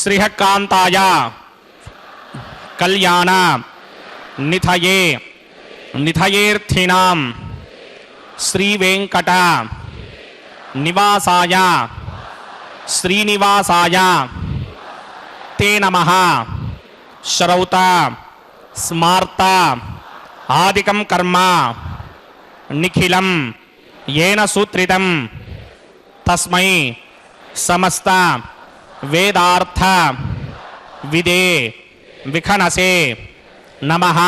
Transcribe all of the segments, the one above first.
శ్రీహకాంతాయ కళ్యాణ నిథయే నిథయేర్థినాం శ్రీవేంకట నివాసాయ శ్రీనివాసాయ తే నమః. శ్రౌత స్మార్త ఆదికం కర్మ నిఖిలం ఏన సూత్రితం తస్మై సమస్త వేదార్థ విదే విఖనసే నమః.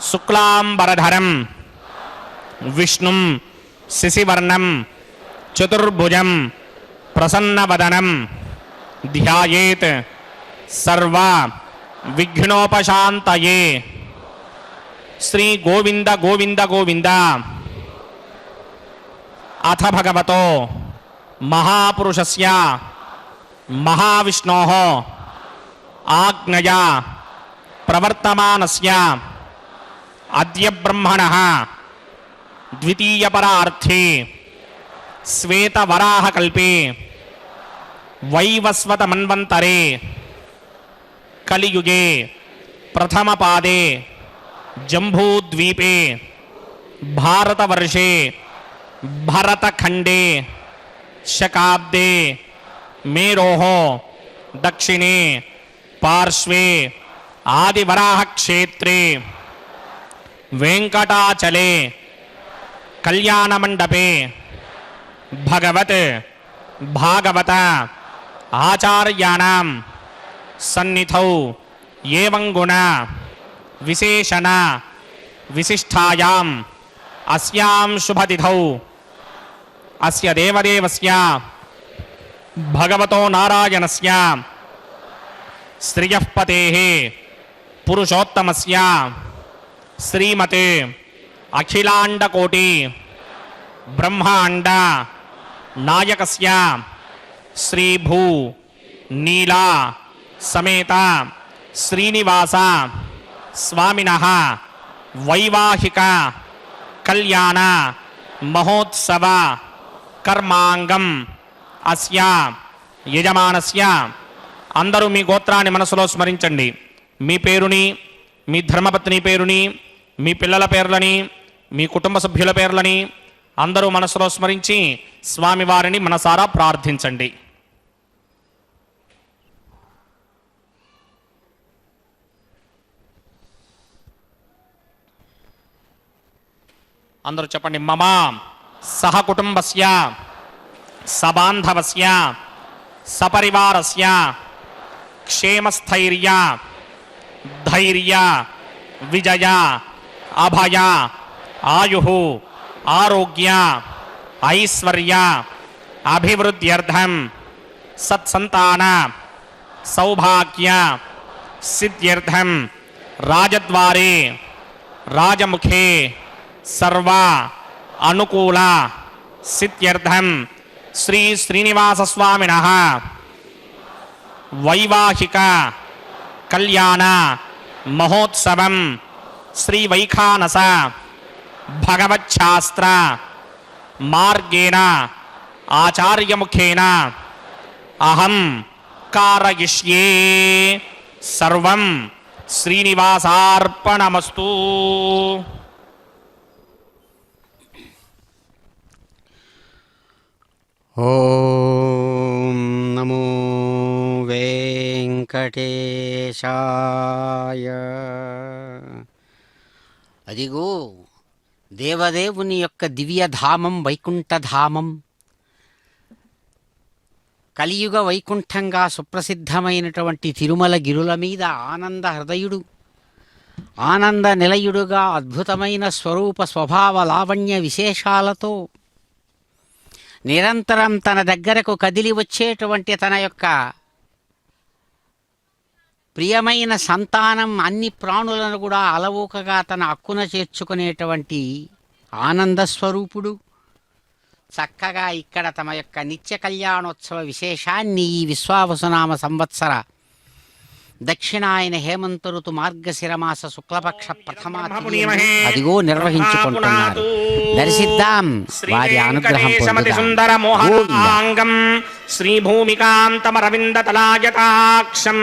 శుక్లాంబరధరం విష్ణుం శశివర్ణం చతుర్భుజం ప్రసన్నవదనం ధ్యాయేత్ సర్వ విఘ్నోపశాంతయే. శ్రీ గోవింద గోవింద గోవింద. అథ భగవతో మహాపురుషస్య మహావిష్ణోః ఆజ్ఞయా ప్రవర్తమానస్య అద్య బ్రహ్మణః ద్వితీయపరార్థే శ్వేతవరాహకల్పే వైవస్వతమన్వంతరే కలియుగే ప్రథమపాదే జంబూద్వీపే భారతవర్షే భరతఖండే శకాబ్దే మేరోః దక్షిణే పార్శ్వే ఆదివరాహక్షేత్రే వెంకటాచలే కళ్యాణమండపే భగవత్ భాగవత ఆచార్యాణం సన్నిధౌ ఏవం గుణ విశేషణ విశిష్టాయాం అస్యాం శుభతిథౌ అస్య దేవదేవస్య భగవతో నారాయణస్య శ్రియః పతేః పురుషోత్తమస్య శ్రీమతే అఖిలాండకోటి బ్రహ్మాండ నాయకస్య శ్రీభూ నీలా సమేత శ్రీనివాస స్వామినః వైవాహిక కళ్యాణ మహోత్సవ కర్మాంగం అస్య యజమానస్య. అందరూ మీ గోత్రాన్ని మనసులో స్మరించండి. మీ పేరుని, మీ ధర్మపత్ని పేరుని, మీ పిల్లల పేర్లని, మీ కుటుంబ సభ్యుల పేర్లని అందరూ మనసులో స్మరించి స్వామివారిని మనసారా ప్రార్థించండి. అందరూ చెప్పండి. మమ సహ కుటుంబస్య సబాంధవస్య సపరివారస్య క్షేమస్థైర్య ధైర్య విజయ అభయ ఆయుః ఆరోగ్య ఐశ్వర్య అభివృద్ధ్యర్థం సత్సంతాన సౌభాగ్య సిద్ధ్యర్థం రాజద్వారే రాజముఖే సర్వ అనుకూల సిద్ధ్యర్థం శ్రీ శ్రీనివాస స్వామినః వైవాహిక కళ్యాణ మహోత్సవం శ్రీ వైఖానస భగవచ్ఛాస్త్ర మార్గేణ ఆచార్యముఖేన అహం కారయిష్యే. సర్వం శ్రీనివాసార్పణమస్తు. ఓం నమో వెంకటేశాయ. అదిగో దేవదేవుని యొక్క దివ్యధామం వైకుంఠధామం, కలియుగ వైకుంఠంగా సుప్రసిద్ధమైనటువంటి తిరుమల గిరుల మీద ఆనంద హృదయుడు, ఆనంద నిలయుడుగా అద్భుతమైన స్వరూప స్వభావ లావణ్య విశేషాలతో నిరంతరం తన దగ్గరకు కదిలి వచ్చేటువంటి తన యొక్క ప్రియమైన సంతానం అన్ని ప్రాణులను కూడా అలవోకగా తన హక్కున చేర్చుకునేటువంటి ఆనందస్వరూపుడు చక్కగా ఇక్కడ తమ యొక్క నిత్య కళ్యాణోత్సవ విశేషాన్ని ఈ విశ్వావసునామ సంవత్సర దక్షిణాయన హేమంత ఋతు మార్గశిరమాస శుక్లపక్ష ప్రథమా తిథి పుణ్యమహే అదిగో నిర్వహించుకుంటున్నారు. దర్శిద్దాం వారి అనుగ్రహం పొందుదాం. సుందర గోవింద. మోహనాంగం శ్రీభూమికాంతమరవిందతలాయతాక్షం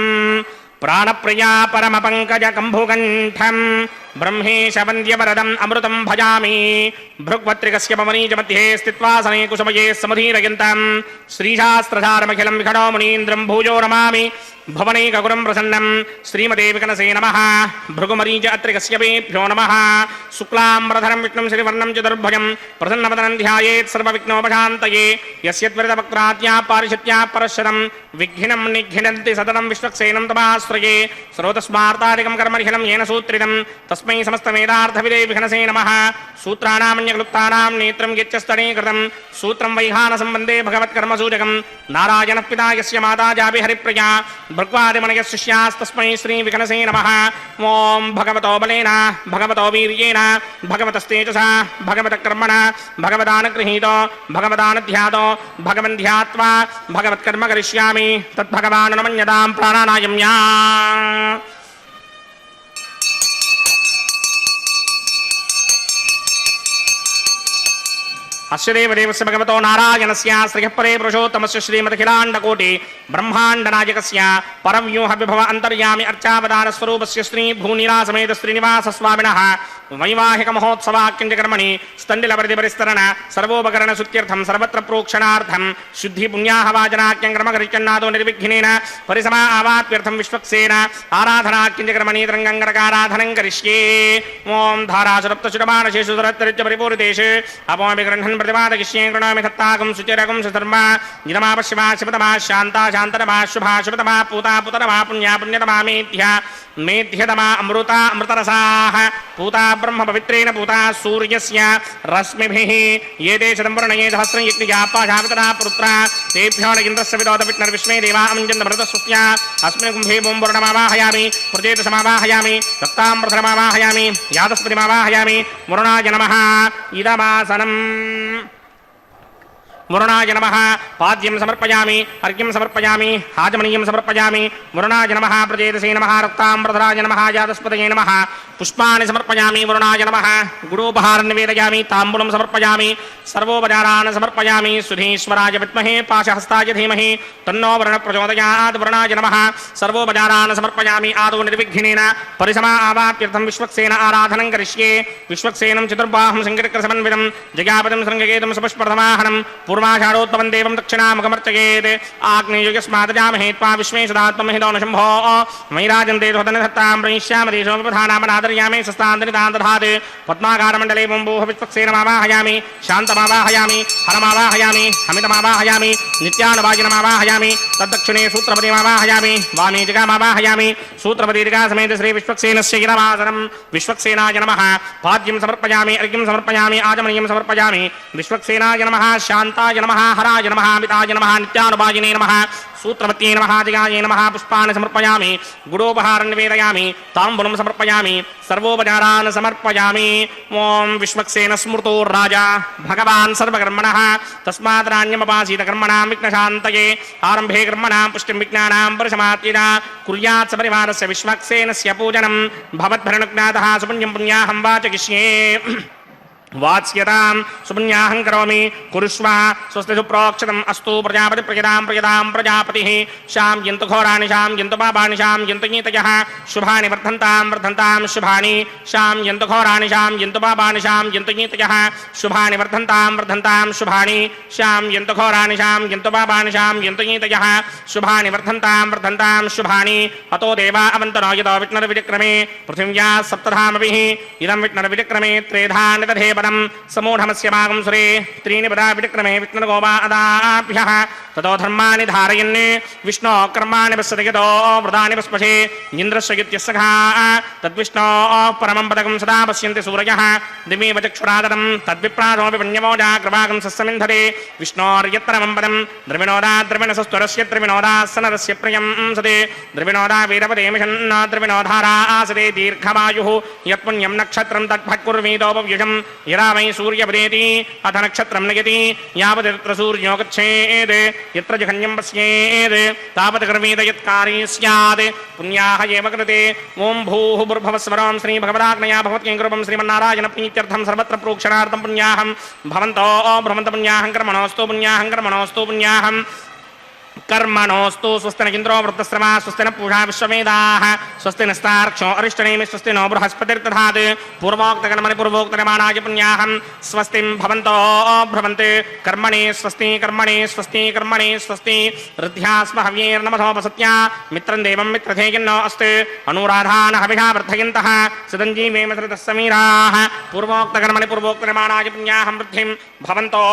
ప్రాణప్రియా పరమ పంకజ కంభుకంఠం బ్రహ్మేశ వంద్యవరదం అమృతం భజామి. భృగ్వత్రికస్య పవనీజ మధ్యే స్థిత్వా సనే కుసుమయే సమధీరయంతం శ్రీశాస్త్రధారమఖిలం విఖడో మునీంద్రం భూజో నమామి. భువనైకగురం ప్రసన్నం శ్రీమతే వికనసే నమః. భృగుమరీచ అత్రికస్య వేభ్యో నమః. శుక్లాంబరధరం విష్ణుం శ్రీవర్ణం చతుర్భుజం ప్రసన్నవదనం ధ్యాయేత్ సర్వవిఘ్నోపశాంతయే. యస్యద్వృతవక్త్రాద్యా పారిషత్యా పరశరం విఘ్నం నిఘ్నంతి సతతం విశ్వక్సేనం తమాశ్రయే. శ్రోతస్మార్తాదికం కర్మర్హిలం येन సూత్రితం తస్మై సమస్తవేదార్థవిదే విఘ్నసే నమః. సూత్రాణామన్యక్లుప్తానాం నేత్రం యచ్చస్తడీకృతం సూత్రం వైహానసంబంధే భగవత్కర్మసూచకం. నారాయణః పితా యస్య మాతా జాపి హరిప్రియా భృగ్వాదిమనయ శిష్యాస్తస్మై శ్రీ విఘ్నసే నమః. ఓం భగవతో బలేన భగవతో వీర్యేణ భగవతస్తేజసా భగవత కర్మణ భగవదానుగృహీతో భగవదానుధ్యాతో భగవన్ధ్యాత్వా భగవత్కర్మ కరిష్యామి తద్భగవానుమన్యతాం ప్రాణానాయమ్యా. అస్య దేవదేవస్య భగవతో నారాయణస్య శ్రీఃపరే పురుషోత్తమస్య శ్రీమదఖిలాండకోటి బ్రహ్మాండనాయకస్య పరవ్యూహ విభవ అంతర్యామి అర్చావతార స్వరూపస్య శ్రీ భూనిలాసమేత శ్రీనివాస స్వామినః వైవాహిక మహోత్సవాక్యంజకర్మణి స్థండిలపరిదిపరిస్తరణ సర్వోపకరణ శుద్ధ్యర్థం సర్వత్ర ప్రోక్షణార్థం శుద్ధి పుణ్యాహవాచనాఖ్యం క్రమకరిచన్నాదో నిర్విఘ్నేన పరిసమా ఆవాప్యర్థం విశ్వక్సేన ఆరాధనాఖ్యంజకర్మణి త్రంగంగరకారాధనం కరిష్యే. ఓం ధారాసురప్తశుడమానశేషు సురత్తరిత్య పరిపూరితేషు అపోమి గృహ్ణన్ प्रतिपादयिष्ये कृणोमि दत्ताकं सुचिरकं सुधर्मा निरमापश्यमा शिवतमा शान्ता शान्तरमा शुभा शुभतमा पूता पुतरमा पुण्या पुण्यतमा मेध्या मेध्यतमा अमृता अमृतरसाः पूता ब्रह्म पवित्रेण पूता सूर्यस्य रश्मिभिः ये देशदं वर्णये सहस्रं यज्ञयापाशावितरा पुत्रा तेभ्यो न इन्द्रस्य विदोदविष्णर्विश्वे देवा अमञ्जन्तमृतस्वस्या अस्मिन् कुम्भे बुं वर्णमावाहयामि प्रजेतसमावाहयामि रक्तामृतमावाहयामि यादस्पतिमावाहयामि वरुणाय नमः. इदमासनम् वरुणाय नमः. पाद्यं समर्पयामि अर्घ्यं समर्पयामि हाजमनीयं समर्पयामि. वरुणाय नमः. प्रजेतसे नमः. रक्ताम्बरधराय नमः. जातस्पतये नमः. पुष्पाणि समर्पयामि. वरुणाय नमः. गुडोपहारं निवेदयामि. ताम्बूलं समर्पयामि. सर्वोपचारान् समर्पयामि. सुधीश्वराय विद्महे पाशहस्ताय धीमहि तन्नो वरुणः प्रचोदयात्. वरुणाय नमः. सर्वोपचारान् समर्पयामि. आदौ निर्विघ्नेन परिसमा आवाप्यर्थं विश्वक्सेन आराधनं करिष्ये. विश्वक्सेनं चतुर्बाहुं संकटकरसमन्वितं जयापदं शृङ्गकेतं सुपुष्पप्रथमाहनं पूर्वाषाढोत्पवं देवं दक्षिणामुखमर्चयेत्. आग्नेयुगस्मादजामहे त्वा विश्वेशदात्महितो न शम्भो मयिराजन्ते स्वतनधत्तां प्रयिष्यामदेशोपधानामनादर्यामि सस्तान्तरितान् दधात्. पद्माकारमण्डले बुम्बूह विश्वक्सेनमावाहयामि. शान्तमावाहयामि. हरमावाहयामि. हमितमावाहयामि. नित्यानुवाजिनमावाहयामि. तद्दक्षिणे सूत्रपतिमावाहयामि. वामे जगामावाहयामि. सूत्रपतिर्गासमेत श्री विश्वक्सेनस्य गिरवासनं विश्वक्सेनाय नमः. पाद्यं समर्पयामि. अर्घ्यं समर्पयामि. आचमनीयं समर्पयामि. विश्वक्सेनाय नमः. शान्ताय नमः. हराय नमः. अमिताय नमः. नित्यानुवाजिने नमः. सूत्रवत्ये नमः. दिगाय नमः. पुष्पाणि समर्पयामि. गुडोपहारं निवेदयामि. ताम्बूलं समर्पयामि. सर्वोपचारान् समर्पयामि. ओं विश्वक्सेन स्मृतो राजा भगवान् सर्वकर्मणः तस्मात् राण्यमपासीत कर्मणां विघ्नशान्तये. आरम्भे कर्मणां पुष्टिं विज्ञानां परिसमाप्तिदा कुर्यात् सपरिवारस्य विश्वक्सेनस्य पूजनं भवद्भरणज्ञातः सुपुण्यं पुण्याहं वाचयिष्ये. वाच्यतां सुपुण्याहं करोमि कुरुष्व स्वस्ति सुप्रोक्षतम् अस्तु. प्रजापति प्रजतां प्रजापतिः शां यन्तु घोराणि शां यन्तु पापानि शां यन्तु नीतयः शुभानि वर्धन्तां शुभानि शां यन्तु घोराणि शां यन्तु पापानि शां यन्तु नीतयः शुभानि वर्धन्तां शुभानि शां यन्तु घोराणि शां यन्तु पापानि शां यन्तु नीतयः शुभानि वर्धन्तां शुभानि. अतो देवा अवन्तनो यतो विष्णुर्विक्रमे पृथिव्या सप्तधामभिः इदं विष्णुर्विक्रमे त्रेधा निदधे समूढमस्य भागं सुरे त्रीणि पदा विक्रमे विष्णुर्गोपादाभ्यः ततो धर्माणि धारयन् विष्णो कर्माणि पश्यतो व्रतानि पस्पशे इन्द्रस्य युत्यस्सखा तद्विष्णो परमं पदकं सदा पश्यन्ति सूरयः दिमेव चक्षुरादरं तद्विप्रासोऽपि पुण्यमोजा कृपाकं सस्समिन्धते विष्णोर्यत्तरमं पदं द्रविणोदा द्रविणसस्त्वरस्य त्रिविनोदासनरस्य प्रियं सते द्रविणोदा वीरपदे मिषन्न द्रविणोधारा आसते दीर्घमायुः यत्पुण्यं नक्षत्रं तद्भक्कुर्वीदोपव्युषं यदा वै सूर्यपदेति अथ नक्षत्रं नयति यावदत्र सूर्यो गच्छेत् यत्र जघन्यं पश्येत् तावत् कर्मेत यत्कारी स्यात् पुण्याः एव कृते ॐ भूः भुर्भुवस्वरं श्रीभगवदाज्ञया भगवत्किङ्कुरुपं श्रीमन्नारायण प्रीत्यर्थं सर्वत्र प्रोक्षणार्थं पुण्याहं भवन्तो भ्रमन्त पुण्याहं कर्मणोऽस्तु पुण्याहं कर्मणोऽस्तु पुण्याहं कर्मणोऽस्तु स्वस्ति न इन्द्रो वृद्धश्रवा स्वस्ति न पूषा विश्ववेदाः स्वस्ति नस्तार्क्ष्यो अरिष्टनेमि स्वस्ति नो बृहस्पतिर्दधात् पूर्वोक्तकर्मणि पूर्वोक्तनिर्माणाय पुण्याहं स्वस्तिं भवन्तो भ्रमन्ते कर्मणि स्वस्ति कर्मणि स्वस्ति कर्मणि स्वस्ति ऋद्ध्यास्म हव्यैर्नमथोपसत्या मित्रं देवं मित्रधेयन्नो अस्ति अनुराधान् हविषा वर्धयन्तः सदञ्जीवेम सृतः समीराः पूर्वोक्तकर्मणि पूर्वोक्तनिर्माणाय पुण्याहं वृद्धिं भवन्तो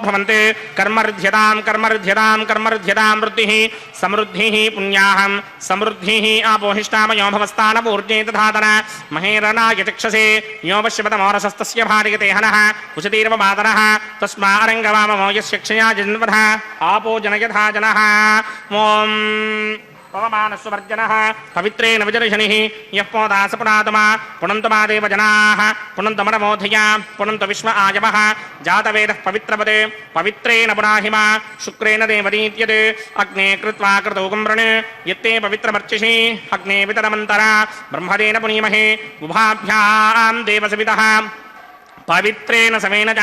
भ्रमन्ते कर्मऋध्यतां कर्मऋध्यतां कर्मऋध्यतां वृद्धिः समृद्धिः पुण्याहं समृद्धिः आपोहिष्टामयो भवस्तानपूर्जे तथातन महेरनाय चक्षसे यो वश्यपतमोरसस्तस्य भार्यते हनः कुशतीर्वमातरः तस्मारङ्गवाममो यस्य क्षया जन्मधः आपो जनयथा जनः ॐ पवमानस्वर्जनः पवित्रेण विजर्शनिः यः पोदास पुनातमा पुनन्तमादेव जनाः पुनन्तमनमोधया पुनन्त विश्व आयवः जातवेदः पवित्रपदे पवित्रेण पुनाहिमा शुक्रेण देवदीत्यते अग्ने कृत्वा कृतौकं वृणे यत्ते पवित्रमर्चिषि अग्ने वितरमन्तरा ब्रह्मदेन पुनीमहे उभाभ्यां देवसवितः पवित्रेण समेन च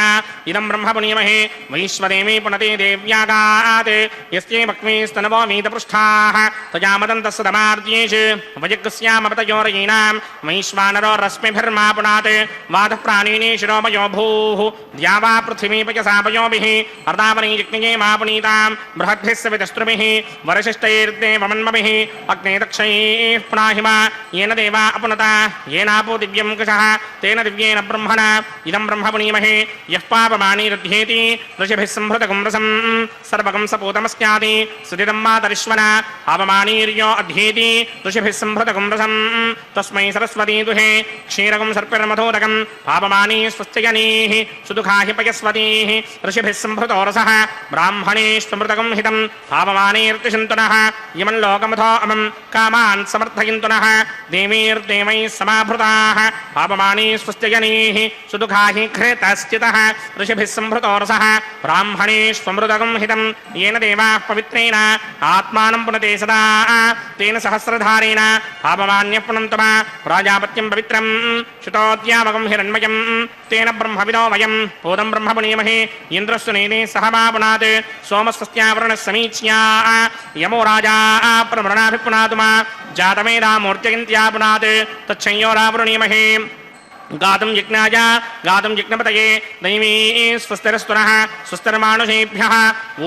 इदं ब्रह्म पुनीमहे वैश्वदेवी पुनते देव्यागात् यस्ये भक्ष्मीस्तनवो वीतपृष्ठाः तया मदन्तस्य दमार्जेषु वयग्स्यामपतयोरयीनां वैश्वानरो रश्मिभिर्मा पुनात् वातः प्राणिनी शिरोमयो भूः द्यावा पृथिवीपयसापयोभिः अर्धावनी यज्ञये मा पुनीतां बृहद्भिः सवितस्त्रुभिः वरशिष्टैर्देवमन्मभिः अग्ने दक्षैः पुनाहिमा येन देवा अपुनता येनापो दिव्यं कुशः तेन दिव्येन ब्रह्मणा इदं ब्रह्म पुनीमहे यः पापमानीरुध्येति ऋषिभिः संहृतकं रसं सर्वकं सपूतमस्याति सुदिदं मातरिश्वना पापमानीर्यो अध्येति ऋषिभिः संहृतकं रसं तस्मै सरस्वती दुहे क्षीरकं सर्पिर्मधोदकं पापमानी स्वस्त्यजनीः सुदुःखा हि पयस्वतीः ऋषिभिः संहृतो रसः ब्राह्मणेष्वमृतकं हितं पापमानीर्तिशन्तुनः यमं लोकमथो अमं कामान् समर्थयन्तुनः देवीर्देवैः समाभृताः पापमानी स्वस्त्यजनीः सुदुःखा हि घृतश्चितः ऋषिभिः संहृतो रसः ब्राह्मणेष्वमृतकं हितं येन देवाः पवित्रेण आत्मानं पुनते सदा तेन सहस्रधारेण पापमान्यः पुनन्तमा प्राजापत्यं पवित्रं शुतोद्यामकं हिरण्मयं तेन ब्रह्मविदो वयं पूतं ब्रह्म पुनीमहे इन्द्रस्तु नेने सह मा पुनात् सोमस्वस्त्यावरणः समीच्या यमो राजा प्रमृणाभिः मा जातमेधा मूर्त्यगिन्त्या पुनात् तच्छंयोरावृणीमहे गातुं यज्ञाय गातुं यज्ञपतये दैवी स्वस्तिरस्तुनः स्वस्तिर्मानुषेभ्यः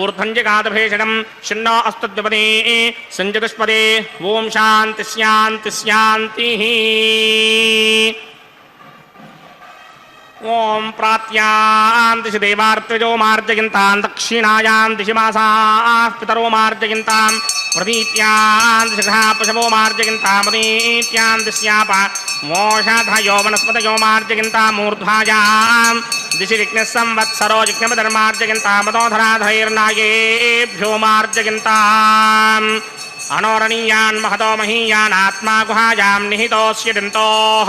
ऊर्ध्वं जगातभेषणं शिन्नो अस्तद्विपदे सञ्जतुष्पदे ॐ शान्ति शान्ति शान्तिः ॐ प्रात्यां दिशि देवार्त्यजो मार्जयन्तां दक्षिणायां दिशि मासाः पितरो मार्जयन्तां प्रतीत्यां दिशः पशवो मार्जयन्तां प्रतीत्यां दिश्याप मोषधयो वनस्पतयो मार्जयन्तां मूर्ध्वायां दिशि जिज्ञः संवत्सरो जिज्ञपधर्मार्जयन्तां मदोधराधैर्नायेभ्यो मार्जयन्ताम् अनोरणीयान् महतो महीयान् आत्मा गुहायां निहितोऽस्य दन्तोः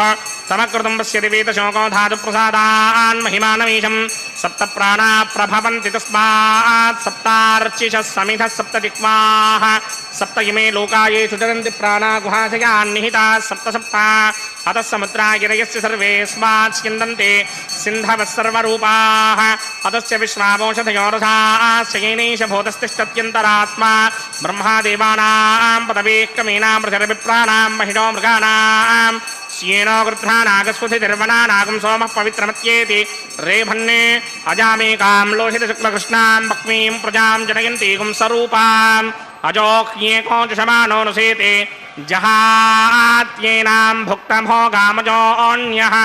समकृतं पश्यति वेदशोको धातुप्रसादान् महिमानमीशं सप्त प्राणा प्रभवन्ति तस्मात् सप्तार्चिषः समिधः सप्त दिक्पाः सप्त इमे लोका ये सुचरन्ति प्राणा गुहाशयान् निहिताः सप्त सप्ता अतः समुद्रा गिरयस्य सर्वेऽस्मात् स्यन्दन्ते सिन्धवः सर्वरूपाः अतस्य विश्वावोषधयोरथाश्च येनैष भूतस्तिष्ठत्यन्तरात्मा ब्रह्मादेवानां पदवेक्रमेणां प्रचरविप्राणां महिषो मृगाणां श्येनो गृध्रानागस्वधिर्वनानागं सोमः पवित्रमत्येति रेभन्ने अजामेकां लोहितशुक्लकृष्णां भक्मीं प्रजां जनयन्तीगुं स्वरूपाम् अजोह्येको जशमानोऽनुसेते जहात्येनां भुक्तभोगामजोऽन्यः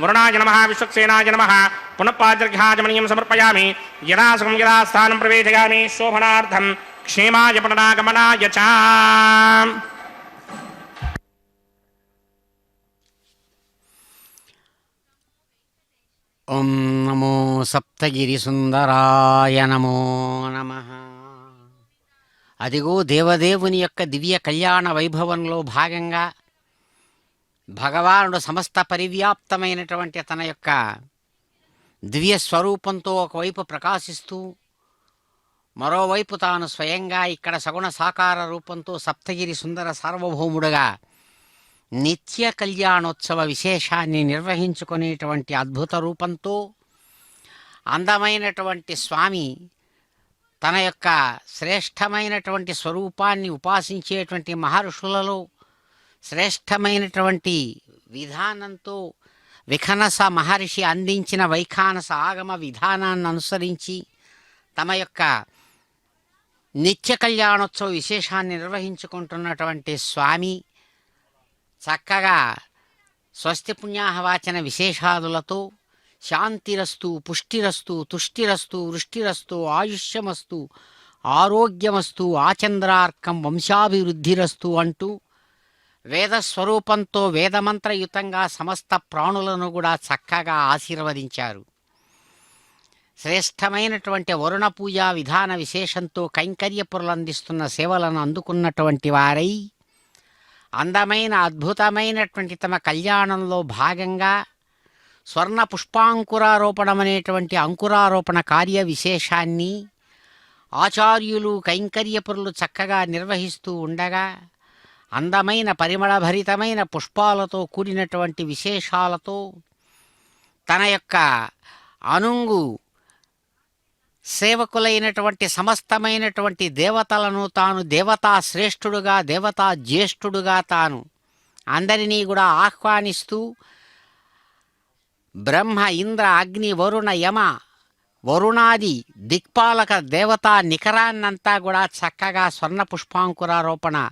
वरुणाय नमः विश्वक्सेनाय नमः पुनः पाद्यर्घ्याजमनीयं समर्पयामि यदा सुखं यदा स्थानं प्रवेशयामि शोभनार्थं क्षेमाय पुनरागमनाय च ఓం నమో సప్తగిరి సుందరాయ నమో నమః. అదిగో దేవదేవుని యొక్క దివ్య కళ్యాణ వైభవంలో భాగంగా భగవానుడు సమస్త పరివ్యాప్తమైనటువంటి తన యొక్క దివ్య స్వరూపంతో ఒకవైపు ప్రకాశిస్తూ మరోవైపు తాను స్వయంగా ఇక్కడ సగుణ సాకార రూపంతో సప్తగిరి సుందర సార్వభౌముడుగా నిత్య కళ్యాణోత్సవ విశేషాన్ని నిర్వహించుకునేటువంటి అద్భుత రూపంతో అందమైనటువంటి స్వామి తన యొక్క శ్రేష్టమైనటువంటి స్వరూపాన్ని ఉపాసించేటువంటి మహర్షులలో శ్రేష్టమైనటువంటి విధానంతో విఖనస మహర్షి అందించిన వైఖానస ఆగమ విధానాన్ని అనుసరించి తమ యొక్క నిత్య కళ్యాణోత్సవ విశేషాన్ని నిర్వహించుకుంటున్నటువంటి స్వామి చక్కగా స్వస్తి పుణ్యాహవాచన విశేషాదులతో శాంతిరస్తు పుష్టిరస్తు తుష్టిరస్తు వృష్టిరస్తు ఆయుష్యమస్తు ఆరోగ్యమస్తు ఆచంద్రార్కం వంశాభివృద్ధిరస్తు అంటూ వేదస్వరూపంతో వేదమంత్రయుతంగా సమస్త ప్రాణులను కూడా చక్కగా ఆశీర్వదించారు. శ్రేష్టమైనటువంటి వరుణ పూజా విధాన విశేషంతో కైంకర్యపురులు అందిస్తున్న సేవలను అందుకున్నటువంటి వారై అందమైన అద్భుతమైనటువంటి తమ కళ్యాణంలో భాగంగా స్వర్ణ పుష్పాంకురారోపణం అనేటువంటి అంకురారోపణ కార్య విశేషాన్ని ఆచార్యులు కైంకర్యపురులు చక్కగా నిర్వహిస్తూ ఉండగా అందమైన పరిమళభరితమైన పుష్పాలతో కూడినటువంటి విశేషాలతో తన యొక్క అనుంగు సేవకులైనటువంటి సమస్తమైనటువంటి దేవతలను తాను దేవతా శ్రేష్ఠుడుగా దేవతా జ్యేష్ఠుడుగా తాను అందరినీ కూడా ఆహ్వానిస్తూ బ్రహ్మ ఇంద్ర అగ్ని వరుణ యమ వరుణాది దిక్పాలక దేవతా నికరాన్నంతా కూడా చక్కగా స్వర్ణ పుష్పాంకురారోపణ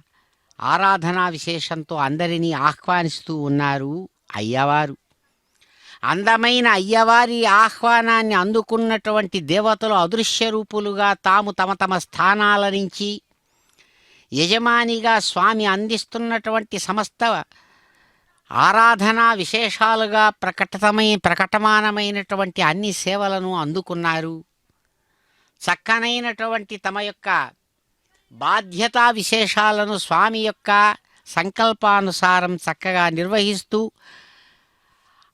ఆరాధనా విశేషంతో అందరినీ ఆహ్వానిస్తూ ఉన్నారు అయ్యవారు. అందమైన అయ్యవారి ఆహ్వానాన్ని అందుకున్నటువంటి దేవతలు అదృశ్య రూపులుగా తాము తమ తమ స్థానాల నుంచి యజమానిగా స్వామి అందిస్తున్నటువంటి సమస్త ఆరాధనా విశేషాలుగా ప్రకటమానమైనటువంటి అన్ని సేవలను అందుకున్నారు. చక్కనైనటువంటి తమ యొక్క బాధ్యతా విశేషాలను స్వామి యొక్క సంకల్పానుసారం చక్కగా నిర్వహిస్తూ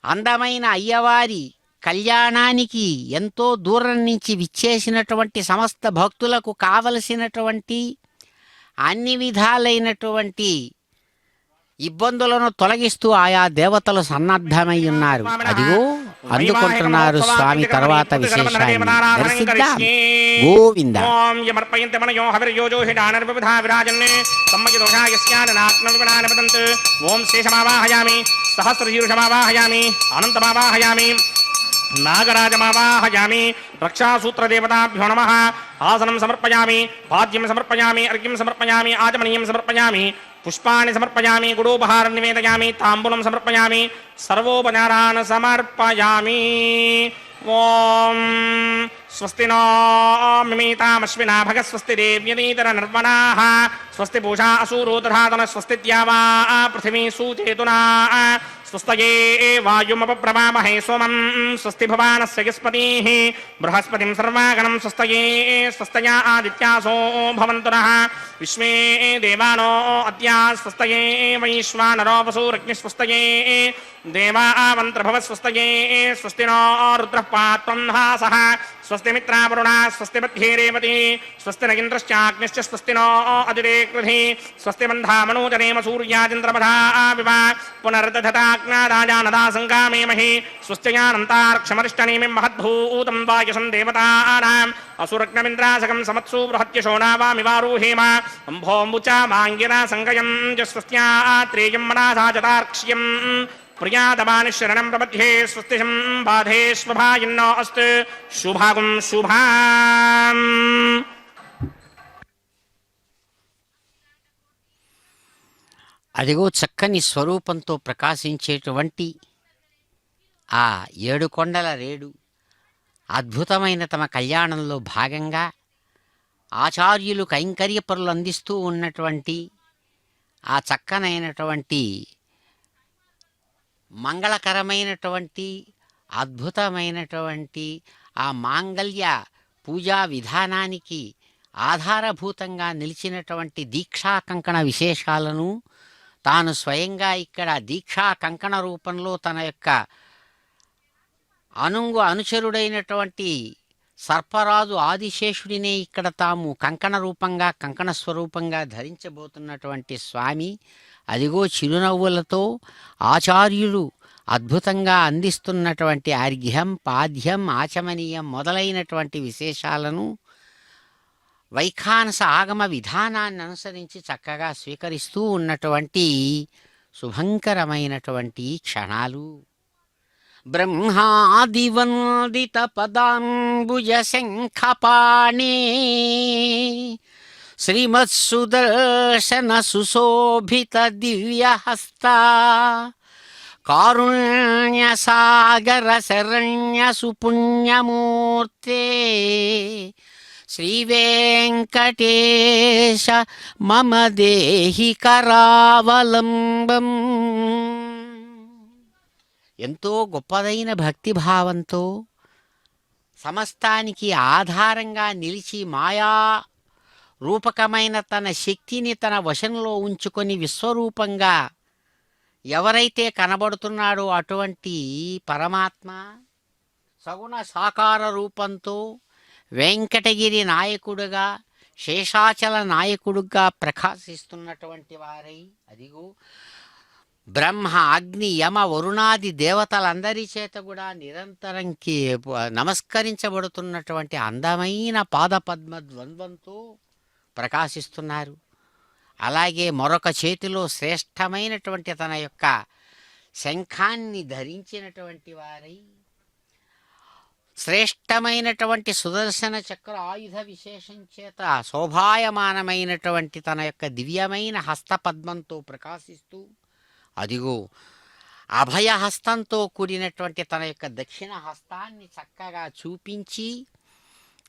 అందమైన అయ్యవారి కళ్యాణానికి ఎంతో దూరం నుంచి విచ్చేసినటువంటి సమస్త భక్తులకు కావలసినటువంటి అన్ని విధాలైనటువంటి ఇబ్బందులను తొలగిస్తూ ఆయా దేవతలు సన్నద్ధమై ఉన్నారు. అదిగో అందుకుంటున్నారు స్వామి తర్వాత విశేషాన్ని. దర్శిద్దాం. గోవింద. ఓం యమర్పయంత మనయో హవిర్యోజోహిడానర్విధా విరాజన్ సమ్మయదోషాయస్యాననాత్మవిపణానపదంత్ ఓం శేషమావాహయామి సహస్రశీర్షమావాహయామి అనంతమావాహయామి నాగరాజమావాహయామి రక్షాసూత్రదేవతాభ్యో నమః ఆసనం సమర్పయామి పాద్యం సమర్పయామి అర్ఘ్యం సమర్పయామి ఆచమనీయం సమర్పయామి పుష్పాన్ని సమర్పయామి గుడోపహారం నివేదయామి తాంబూలం సమర్పయామి సర్వోపచారాన్ సమర్పయామి. ఓం స్వస్తి నో మిమీతామశ్వినా భగస్వస్తి దేవ్యనీతర నిర్వణాః స్వస్తి పూషా అసూరో దధాతన స్వస్తి ద్యావా పృథివీ సూచేతునా స్వస్తయే వాయుమపప్రవామహే సోమం స్వస్తి భవానస్య యస్పతిః బృహస్పతిం సర్వాగణం స్వస్తయే స్వస్తయా ఆదిత్యాసో భవంతు నః విశ్వే దేవానో అద్యా స్వస్తయే వైశ్వానరో వసూరగ్నిః స్వస్తయే దేవావంత్రభవ స్వస్తయే స్వస్తి నో రుద్రః పాత్వం హాసః స్వస్తి మిత్రావరుణా స్వస్తి మధ్యే రేవతి స్వస్తి నగింద్రశ్చాగ్నిశ్చ స్వస్తి నో అదిరే కృధి స్వస్తి మంధామనోజనేమ సూర్యాదింద్రమధా వివ పునర్దధతాజ్ఞాదాజానదా సంగామేమహి స్వస్త్యయానంతార్క్షమరిష్టనేమిం మహద్భూతం వాయుసం దేవతానాం అసురగ్నమింద్రాసకం సమత్సు బృహత్యశో నావామివారోహేమ అంభోంబుచా మాంగినా సంగయం స్వస్త్యాత్రేయం మనాసాజతార్క్ష్యం ప్రియాదమాని శరణం ప్రపద్యే స్వస్తిశం బాధేష్వభాయిన్నో అస్తు శుభాగం శుభాం. అదిగో చక్కని స్వరూపంతో ప్రకాశించేటువంటి ఆ ఏడు కొండల రేడు అద్భుతమైన తమ కళ్యాణంలో భాగంగా ఆచార్యులు కైంకర్యపరులు అందిస్తూ ఉన్నటువంటి ఆ చక్కనైనటువంటి మంగళకరమైనటువంటి అద్భుతమైనటువంటి ఆ మాంగళ్య పూజా విధానానికి ఆధారభూతంగా నిలిచినటువంటి దీక్షా కంకణ విశేషాలను తాను స్వయంగా ఇక్కడ దీక్షా కంకణ రూపంలో తన యొక్క అనుచరుడైనటువంటి సర్పరాజు ఆదిశేషుడినే ఇక్కడ తాము కంకణ రూపంగా కంకణ స్వరూపంగా ధరించబోతున్నటువంటి స్వామి అదిగో చిరునవ్వులతో ఆచార్యులు అద్భుతంగా అందిస్తున్నటువంటి అర్ఘ్యం పాద్యం ఆచమనీయం మొదలైనటువంటి విశేషాలను వైఖానస ఆగమ విధానాన్ని అనుసరించి చక్కగా స్వీకరిస్తూ ఉన్నటువంటి శుభంకరమైనటువంటి క్షణాలు. బ్రహ్మాదివందిత పదాంబుజ శంఖపాణే శ్రీమత్సుదర్శన సుశోభిత దివ్యహస్త కారుణ్య సాగర శరణ్య సుపుణ్యమూర్తే శ్రీ వెంకటేశ మమ దేహి కరావలంబం. ఎంతో గొప్పదైన భక్తిభావంతో సమస్తానికి ఆధారంగా నిలిచి మాయా రూపకమైన తన శక్తిని తన వశంలో ఉంచుకొని విశ్వరూపంగా ఎవరైతే కనబడుతున్నాడో అటువంటి పరమాత్మ సగుణ సాకార రూపంతో వెంకటగిరి నాయకుడుగా శేషాచల నాయకుడుగా ప్రకాశిస్తున్నటువంటి వారై అదిగో బ్రహ్మ అగ్ని యమ వరుణాది దేవతలందరి చేత కూడా నిరంతరం నమస్కరించబడుతున్నటువంటి అందమైన పాదపద్మ ద్వంద్వంతో ప్రకాశిస్తున్నారు. అలాగే మరొక చేతిలో శ్రేష్టమైనటువంటి తన యొక్క శంఖాన్ని ధరించినటువంటి వారై శ్రేష్టమైనటువంటి సుదర్శన చక్ర ఆయుధ విశేషం చేత శోభాయమానమైనటువంటి తన యొక్క దివ్యమైన హస్తపద్మంతో ప్రకాశిస్తూ అదిగో అభయహస్తంతో కూడినటువంటి తన యొక్క దక్షిణ హస్తాన్ని చక్కగా చూపించి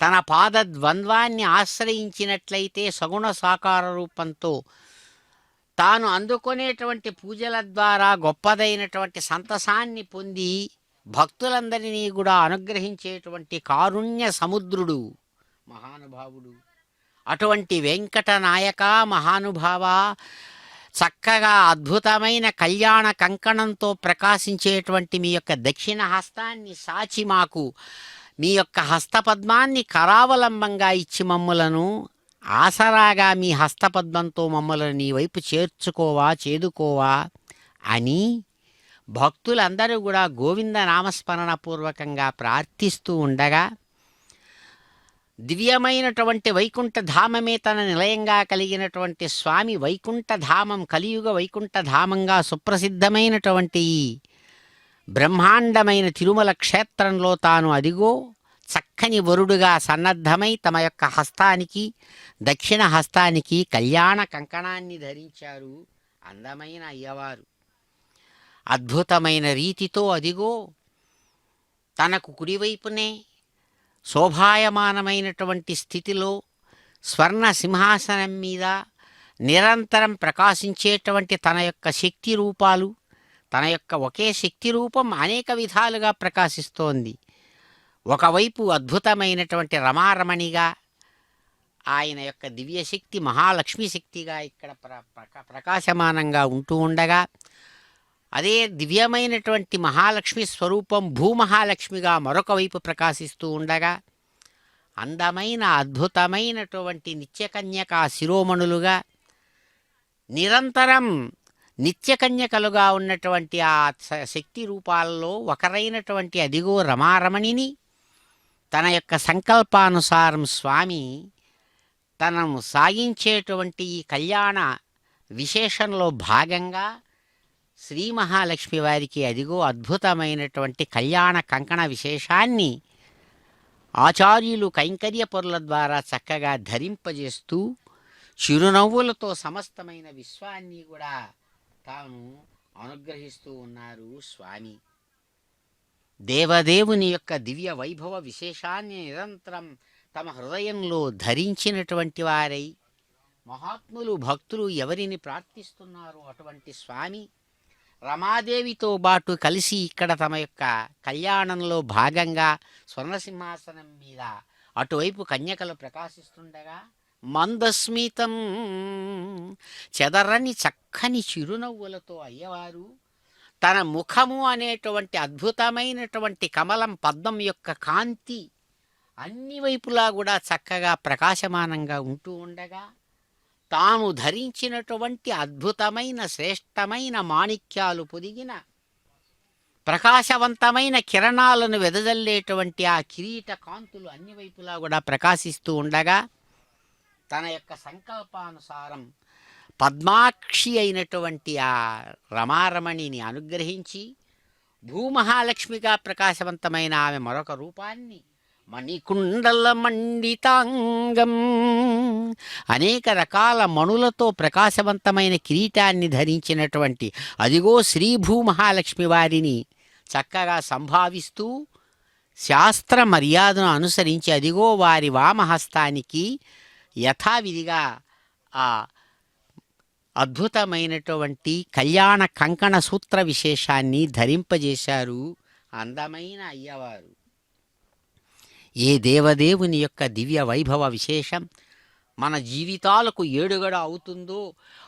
తన పాదద్వంద్వాన్ని ఆశ్రయించినట్లయితే సగుణ సాకార రూపంతో తాను అందుకునేటువంటి పూజల ద్వారా గొప్పదైనటువంటి సంతసాన్ని పొంది భక్తులందరినీ కూడా అనుగ్రహించేటువంటి కారుణ్య సముద్రుడు మహానుభావుడు. అటువంటి వెంకటనాయక మహానుభావ చక్కగా అద్భుతమైన కళ్యాణ కంకణంతో ప్రకాశించేటువంటి మీ యొక్క దక్షిణ హస్తాన్ని సాచి మాకు మీ యొక్క హస్తపద్మాన్ని కరావలంబంగా ఇచ్చి మమ్ములను ఆసరాగా మీ హస్తపద్మంతో మమ్మల్ని నీ వైపు చేదుకోవా అని భక్తులందరూ కూడా గోవింద నామస్మరణ పూర్వకంగా ప్రార్థిస్తూ ఉండగా దివ్యమైనటువంటి వైకుంఠ ధామమే తన నిలయంగా కలిగినటువంటి స్వామి వైకుంఠధామం కలియుగ వైకుంఠధామంగా సుప్రసిద్ధమైనటువంటి బ్రహ్మాండమైన తిరుమల క్షేత్రంలో తాను అదిగో చక్కని వరుడుగా సన్నద్ధమై తమ యొక్క హస్తానికి దక్షిణ హస్తానికి కళ్యాణ కంకణాన్ని ధరించారు అందమైన అయ్యవారు. అద్భుతమైన రీతితో అదిగో తనకు కుడివైపునే శోభాయమానమైనటువంటి స్థితిలో స్వర్ణ సింహాసనం మీద నిరంతరం ప్రకాశించేటువంటి తన యొక్క శక్తి రూపాలు తన యొక్క ఒకే శక్తి రూపం అనేక విధాలుగా ప్రకాశిస్తోంది. ఒకవైపు అద్భుతమైనటువంటి రమారమణిగా ఆయన యొక్క దివ్యశక్తి మహాలక్ష్మి శక్తిగా ఇక్కడ ప్రకాశమానంగా ఉంటూ ఉండగా అదే దివ్యమైనటువంటి మహాలక్ష్మి స్వరూపం భూమహాలక్ష్మిగా మరొక వైపు ప్రకాశిస్తూ ఉండగా అందమైన అద్భుతమైనటువంటి నిత్యకన్యకా శిరోమణులుగా నిరంతరం నిత్యకన్యకలుగా ఉన్నటువంటి ఆ శక్తి రూపాల్లో ఒకరైనటువంటి అదిగో రమారమణిని తన యొక్క సంకల్పానుసారం స్వామి తనను సాగించేటువంటి ఈ కళ్యాణ విశేషంలో భాగంగా శ్రీ మహాలక్ష్మి వారికి అదిగో అద్భుతమైనటువంటి కళ్యాణ కంకణ విశేషాన్ని ఆచార్యులు కైంకర్య పరుల ద్వారా చక్కగా ధరింపజేస్తూ చిరునవ్వులతో సమస్తమైన విశ్వాన్ని కూడా తాను అనుగ్రహిస్తూ ఉన్నారు స్వామి. దేవదేవుని యొక్క దివ్య వైభవ విశేషాన్ని నిరంతరం తమ హృదయంలో ధరించినటువంటి వారై మహాత్ములు భక్తులు ఎవరిని ప్రార్థిస్తున్నారో అటువంటి స్వామి రమాదేవితో పాటు కలిసి ఇక్కడ తమ యొక్క కళ్యాణంలో భాగంగా స్వర్ణసింహాసనం మీద అటువైపు కన్యకలు ప్రకాశిస్తుండగా మందస్మితం చెదరని చక్కని చిరునవ్వులతో అయ్యవారు తన ముఖము అనేటువంటి అద్భుతమైనటువంటి కమలం పద్మం యొక్క కాంతి అన్ని వైపులా కూడా చక్కగా ప్రకాశమానంగా ఉంటూ ఉండగా తాము ధరించినటువంటి అద్భుతమైన శ్రేష్టమైన మాణిక్యాలు పొదిగిన ప్రకాశవంతమైన కిరణాలను వెదజల్లేటువంటి ఆ కిరీట కాంతులు అన్ని వైపులా కూడా ప్రకాశిస్తూ ఉండగా తన యొక్క సంకల్పానుసారం పద్మాక్షి అయినటువంటి ఆ రమారమణిని అనుగ్రహించి భూమహాలక్ష్మిగా ప్రకాశవంతమైన ఆమె మరొక రూపాన్ని మణికుండల మండితాంగం అనేక రకాల మణులతో ప్రకాశవంతమైన కిరీటాన్ని ధరించినటువంటి అదిగో శ్రీ భూమహాలక్ష్మి వారిని చక్కగా సంభావిస్తూ శాస్త్ర మర్యాదను అనుసరించి అదిగో వారి వామహస్తానికి యథావిధిగా ఆ అద్భుతమైనటువంటి కళ్యాణ కంకణ సూత్ర విశేషాన్ని ధరింపజేశారు అందమైన అయ్యవారు. ఏ దేవదేవుని యొక్క దివ్య వైభవ విశేషం మన జీవితాలకు ఏడుగడ అవుతుందో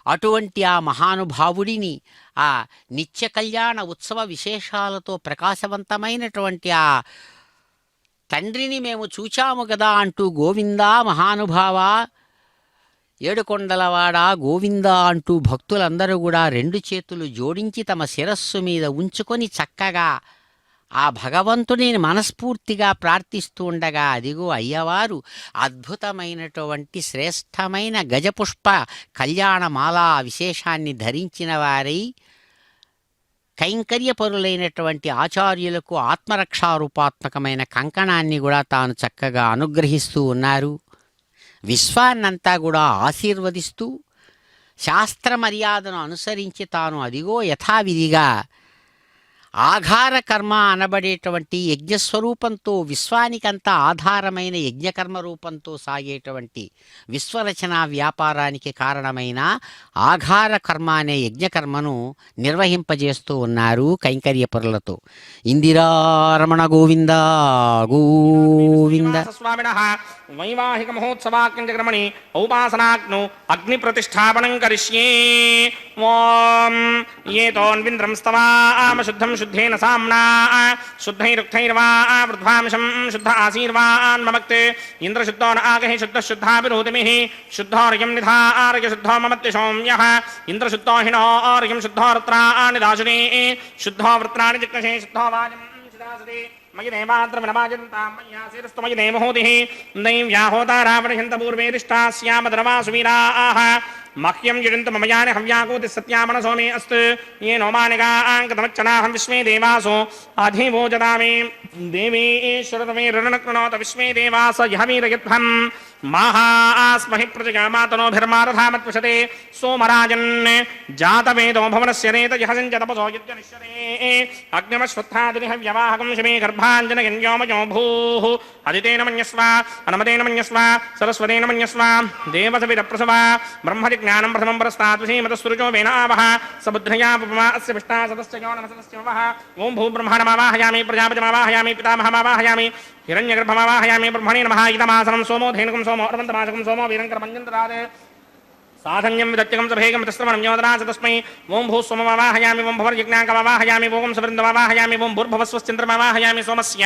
అటువంటి ఆ మహానుభావుడిని ఆ నిత్య కళ్యాణ ఉత్సవ విశేషాలతో ప్రకాశవంతమైనటువంటి ఆ తండ్రిని మేము చూచాము కదా అంటూ గోవిందా మహానుభావా ఏడుకొండలవాడ గోవిందా అంటూ భక్తులందరూ కూడా రెండు చేతులు జోడించి తమ శిరస్సు మీద ఉంచుకొని చక్కగా ఆ భగవంతుని మనస్ఫూర్తిగా ప్రార్థిస్తూ ఉండగా అదిగో అయ్యవారు అద్భుతమైనటువంటి శ్రేష్టమైన గజపుష్ప కళ్యాణమాలా విశేషాన్ని ధరించిన వారై కైంకర్యపరులైనటువంటి ఆచార్యులకు ఆత్మరక్షారూపాత్మకమైన కంకణాన్ని కూడా తాను చక్కగా అనుగ్రహిస్తూ ఉన్నారు. విశ్వాన్నంతా కూడా ఆశీర్వదిస్తూ శాస్త్ర మర్యాదను అనుసరించి తాను అదిగో యథావిధిగా ఆఘార కర్మ అనబడేటువంటి యజ్ఞస్వరూపంతో విశ్వానికంతా ఆధారమైన యజ్ఞకర్మ రూపంతో సాగేటువంటి విశ్వరచన వ్యాపారానికి కారణమైన ఆఘార కర్మ అనే యజ్ఞకర్మను నిర్వహింపజేస్తూ ఉన్నారు కైంకర్యపరులతో. ఇందిరారమణ గోవింద గోవింద. స్వామినః వైవాహిక మహోత్సవాక్యంచక్రమణి ఔపాసనాగ్నౌ అగ్ని ప్రతిష్టాపనం కరిష్యే. ఓం ఏతోన్వింద్రం స్తవామ శుద్ధం శుద్ధేన సామ్నా శుద్ధైరుక్తైర్వా వృద్ధ్వాంశం శుద్ధ ఆశీర్వాన్మమక్తే ఇంద్రశుద్ధో న ఆగహి శుద్ధ శుద్ధాభిరోతిమిః శుద్ధోర్యం నిధార్య శుద్ధో మమత్య సౌమ్యః ఇంద్రశుద్ధో హినోర్యం శుద్ధో వృత్రాణి దాశునే శుద్ధో వృత్రాణి జిజ్ఞసే శుద్ధో వాజం శిదాసదే మయి దేవాద్రమినమాజంతాం మయ్యాసిరస్తు మయి దేవహూతిః దైవ్యాహోతారావణహంత పూర్వేరిష్టాస్యామ ద్రవాసువీరాః మహ్యం యుజంతు మమయాని హవ్యాకూతి సత్యామనసో మే అస్తు ఏ నోమానిగాంకతమచ్చనాహం విశ్వే దేవాసో అధివోజదామి దేవేశ్వరతమే రుణనక్రణోత విశ్వే దేవాస యహవీరయత్వం మహాస్మహి ప్రజగామాతనోభిర్మారథామత్వశతే సోమరాజన్ జాతవేదో భవనస్య నేతయః సంజతపసో యజ్ఞనిశ్యతే అగ్నిమశ్వత్థాదిని హవ్యవాహకం శమే గర్భాంజనగన్యోమయో భూః అదితేన మన్యస్వ అనమతేన మన్యస్వ సరస్వతేన మన్యస్వ దేవసవిరప్రసవ బ్రహ్మజిజ్ఞానం ప్రథమం పరస్తాత్వసీమతస్తురుచో వేనావహ సబుద్ధ్రయా పుపమా అస్య విష్ణా సదస్య నమసదస్య వహ ఓం భూబ్రహ్మణమావాహయామి ప్రజాపతిమావాహయామి పితామహమావాహయామి హిరణ్యగర్భమావాహయామి బ్రహ్మణే నమః ఇదమాసనం సోమో ధేనుకం సోమో అరవంతమాసకం సోమో వీరంకరమంజంతరాదే సాధన్యం విదత్యకం సభేగం తస్రవణం యోదనాస తస్మై ఓం భూస్వమవాహయామి ఓం భవర్యజ్ఞాంకమవాహయామి ఓం సవృందమవాహయామి ఓం భూర్భవస్వశ్చంద్రమవాహయామి సోమస్య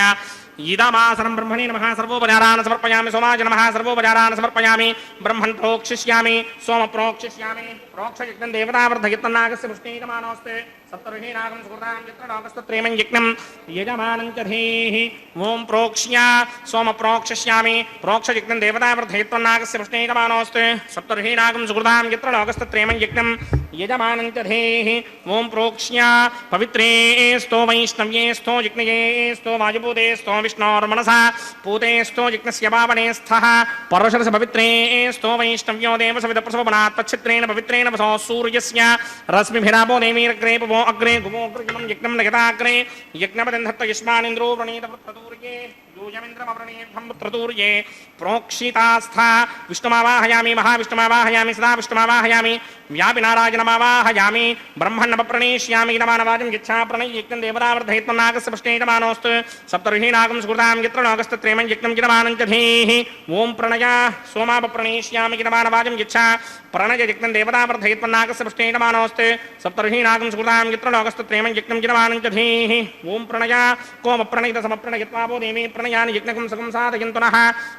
ఇదమాసనం బ్రహ్మణే నమః సర్వోపచారాన్ సమర్పయామి సోమాయ నమః సర్వోపచారాన్ సమర్పయామి బ్రహ్మన్ ప్రోక్షిష్యామి సోమ ప్రోక్షిష్యామి ప్రోక్షయజ్ఞం దేవతావర్ధయత్నాగస్య పుష్ణీయమానోస్తే సప్తర్షీనాగం సుకృతాం యత్ర లోకస్తత్రేమం యజ్ఞం యజమానం చ ధీః ఓం ప్రోక్ష్య సోమ ప్రోక్షిష్యామి ప్రోక్షయజ్ఞం దేవతావర్ధయత్నాగస్య పుష్ణీయమానోస్తే సప్తర్షీనాగం సుకృతాం యత్ర లోకస్తత్రేమం యజ్ఞం యజమానం చ ధీః ఓం ప్రోక్ష్య పవిత్రే sto వైష్ణవ్యే sto జిజ్ఞయే sto వాయుభూతే sto విష్ణోర్మనసా పూతే sto జిజ్ఞస్య పావనే స్థః పరశరస పవిత్రే sto వైష్ణవ్యో దేవసవిద ప్రసవనాత్ తచ్ఛత్రేణ పవిత్రేణ వసో సూర్యస్య రశ్మిభిరాపో దేవీరగ్రే power అగ్రే గుమో అగ్రగమం యజ్ఞం నయతాగ్రే యజ్ఞపదంధత్త యస్మానింద్రో ప్రణీత వృత్తదూర్యే यूयमिन्द्रमवृणीभं पुत्रतूर्ये प्रोक्षितास्था विष्णुमावाहयामि महाविष्णुमावाहयामि सदा विष्णुमावाहयामि व्यापिनारायणमावाहयामि ब्रह्मण्णप्रणेष्यामि नमानवाजं यच्छा प्रणय्यज्ञं देवतावर्धयित्वन्नागस्य पुष्णेयमानोऽस्तु सप्तर्षीनागं सुकृतां यत्र नागस्तत्रेमं यज्ञं जिनमानं च धीः ॐ प्रणय सोमापप्रणेष्यामि गिनमानवाजं यच्छा प्रणययज्ञं देवतावर्धयित्वन्नागस्य पुष्णेयमानोऽस्तु सप्तर्षीनागं सुकृतां यत्र नागस्तत्रेमं यज्ञं जिनमानं च धीः ॐ प्रणय कोमप्रणयितसमप्रणयित्वापो देवी प्रणयानि यज्ञकं सकं साधयन्तु नः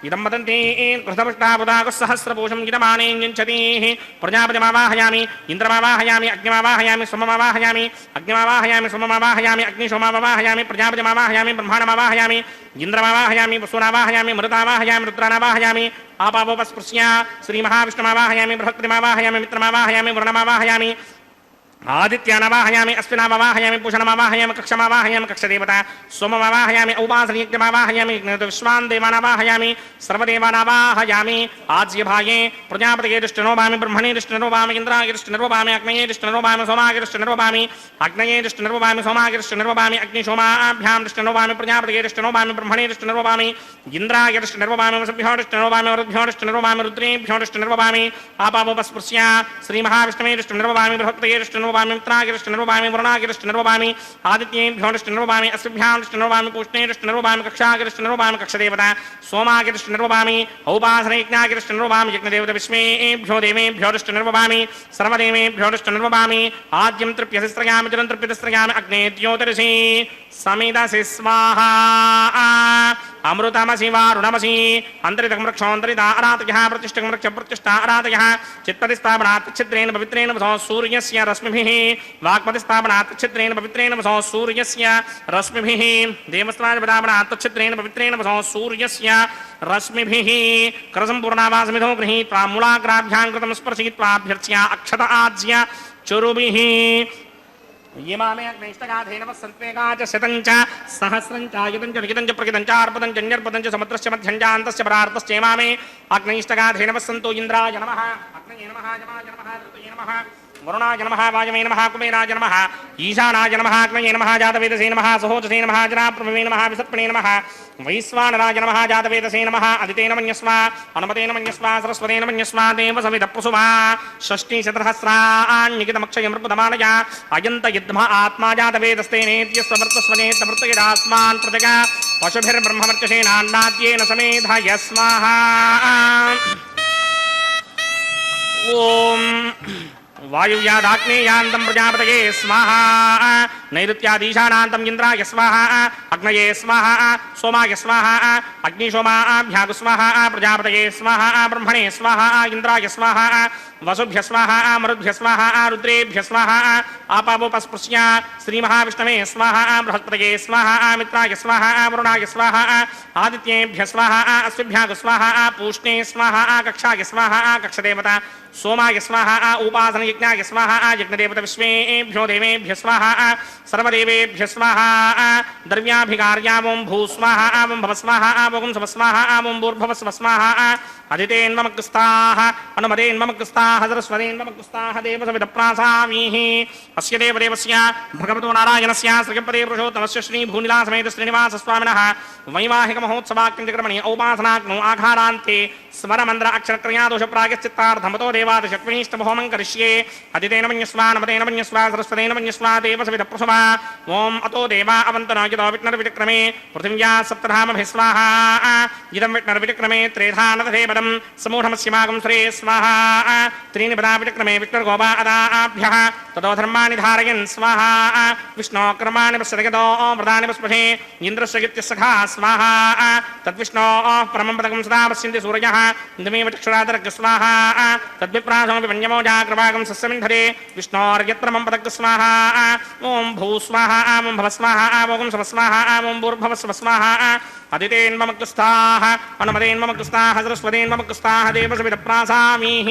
इदं वदन्ति कृतपुष्टाबुदागः सहस्रपूषं गिनमानेऽञ्जतीः प्रजापतिमावाहयामि इन्द्रमावाहयामि अग्निमावाहयामि सोममावाहयामि अग्निमावाहयामि सोममावाहयामि अग्निशोमावाहयामि प्रजापतिमावाहयामि ब्रह्माणमावाहयामि इन्द्रमावाहयामि वसुनावाहयामि मरुतावाहयामि रुद्रानावाहयामि आपावोपस्पृश्य श्रीमहाविष्णुमावाहयामि बृहस्पतिमावाहयामि मित्रमावाहयामि वरुणमावाहयामि आदित्यानावाहयामि अश्विनावाहयामि पूषणमावाहयामि कक्षमावाहयामि कक्षदेवता सोममावाहयामि औपासनयज्ञमावाहयामि विश्वान् देवानावाहयामि सर्वदेवानावाहयामि आज्यभागे प्रजापतये दृष्टिर्नोभामि ब्रह्मणे दृष्टिर्नोभामि इन्द्राय दृष्टिर्नोभामि अग्नये दृष्टिर्नोभामि सोमाय दृष्टिर्नोभामि अग्नये दृष्टिर्नोभामि सोमाय दृष्टिर्नोभामि अग्निशोमाभ्यां दृष्टिर्नोभामि प्रजापतये दृष्टिर्नोभामि ब्रह्मणे दृष्टिर्नोभामि इन्द्राय दृष्टिर्नोभामि वसुभ्यो दृष्टिर्नोभामि वरुद्भ्यो दृष्टिर्नोभामि रुद्रेभ्यो दृष्टिर्नोभामि आपावोपस्पृश्य श्रीमहाविष्णवे दृष्टिर्नोभामि बृहस्पतये दृष्टिर्नोभामि मित्राय दृष्टिर्नोभामि वरुणाय दृष्टिर्नोभामि आदित्येभ्यो दृष्टिर्नोभामि अश्विभ्यां दृष्टिर्नोभामि पूष्णे दृष्टिर्नोभामि कक्षाय दृष्टिर्नोभामि कक्षदेवता सोमाय दृष्टिर्नोभामि औपासनयज्ञाय दृष्टिर्नोभामि यज्ञदेवता विश्वेभ्यो देवेभ्यो दृष्टिर्नोभामि सर्वदेवेभ्यो दृष्टिर्नोभामि आद्यं तृप्यसिस्त्रयामि जलं तृप्यतिस्त्रयामि अग्ने द्योतिरसि समिदसि स्वाहा अमृतमसि वारुणमसि अन्तरितं वृक्षोऽन्तरिता अरातयः प्रतिष्ठं वृक्ष प्रतिष्ठा अरातयः चित्पतिस्थापनात् छिद्रेण पवित्रेण वसो सूर्यस्य रश्मिभिः वाक्पतिस्थापनात् छिद्रेण पवित्रेण वसो सूर्यस्य रश्मिभिः देवस्त्राजपदापनात् छिद्रेण पवित्रेण वसो सूर्यस्य रश्मिभिः करसम्पूर्णावासमिधो गृहीत्वा मूलाग्राभ्यां कृतं स्पर्शयित्वाभ्यर्च्य अक्षत आज्य चुरुभिः येमामे अग्नेष्टगाधेन वसन्त्वेगा च शतं च सहस्रं च आयुधं च निहितं च प्रगितं च अर्पदं च न्यर्पदं च समुद्रस्य मध्यं च अन्तस्य परार्तश्चेमामे अग्नेष्टगाधेन वसन्तो इन्द्राय नमः अग्नये नमः यमाय नमः ऋतये नमः वरुणाय नमः वायवे नमः कुबेराय नमः ईशानाय नमः अग्नये नमः जातवेदसे नमः सहोजसे नमः जनाप्रभवे नमः विसर्पणे नमः वैश्वानराय नमः जातवेदसे नमः अदितेन मन्यस्व अनुमतेन मन्यस्व सरस्वतेन मन्यस्व देवसविदप्रसुवा षष्टिशतसहस्राण्यकितमक्षयमृपदमानय अयन्त युद्ध आत्मा जातवेदस्तेनेत्यस्वमृतस्वनेतमृतयदास्मान् प्रजगा पशुभिर्ब्रह्मवर्चसेनान्नाद्येन समेधाय स्वाहा ओम वायुव्यादाग्नेयान्तं प्रजापतये स्वाहा नैऋत्यादीशानान्तं इन्द्राय स्वाहा अग्नये स्वाहा सोमाय स्वाहा अग्निशोमाभ्यागु स्वाहा प्रजापतये स्वाहा ब्रह्मणे स्वाहा इन्द्राय स्वाहा वसुभ्य स्वाहा मरुद्भ्य स्वाहा रुद्रेभ्य स्वाहा आपावोपस्पृश्य श्रीमहाविष्णवे स्वाहा बृहस्पतये स्वाहा मित्राय स्वाहा वरुणाय स्वाहा आदित्येभ्य स्वाहा अश्विभ्यागु स्वाहा पूष्णे स्वाहा कक्षाय स्वाहा कक्षदेवता सोमाय स्वाहा उपासनयज्ञाय स्वाहा यज्ञदेवता विश्वेभ्यो देवेभ्य स्वाहा सर्वदेवेभ्य स्वाहा द्रव्याभिकार्यावं भूस्वाहा आवं भवस्वाहा आवं स्वस्वाहा आवं भूर्भवस्व स्वाहा अदितेन्ममकृस्ताः अनुमतेन्ममकृस्ताः सरस्वतेन्ममकृस्ताः देवसविदप्रासामीः अस्य देवदेवस्य भगवतो नारायणस्य श्रीपदे पुरुषोत्तमस्य श्रीभूनिलासमेत श्रीनिवासस्वामिनः वैवाहिकमहोत्सवाख्यक्रमणि औपासनाग्नौ आघारान्ते स्वरमन्त्र अक्षरत्रयादोष प्रायश्चित्तार्थमतो देवादशक्विष्टहोमं करिष्ये अदितेन मन्यस्वा नमतेन मन्यस्वा सरस्वतेन मन्यस्वा देवसविदप्रसवा ओम अतो देवा अवन्तनो यतो विघ्नर्विक्रमे पृथिव्या सप्तधामभिस्वाहा इदं विघ्नर्विक्रमे त्रेधानदधेवदं समूढमस्यमागं श्रे स्वाहा त्रीणि पदा विक्रमे विघ्नर्गोपा अदाभ्यः ततो धर्माणि धारयन् स्वाहा विष्णो कर्माणि पश्यतो व्रतानि पुष्पे इन्द्रस्य गित्यसखा स्वाहा तद्विष्णो परमं पदकं सदा पश्यन्ति सूर्यः इदमेव चक्षुरादर्ग स्वाहा तद्विप्रासमपि वन्यमो जाग्रभागं सस्यमिन्धरे विष्णोर्यत्परमं पदक स्वाहा ओम भूस्वाहा ओम भवस्वाहा ओम स्वस्वाहा ओम भूर्भवस्व स्वाहा अदितेन्ममकृस्ताः अनुमतेन्ममकृस्ताः सरस्वतेन्ममकृस्ताः देवसविदप्रासामीः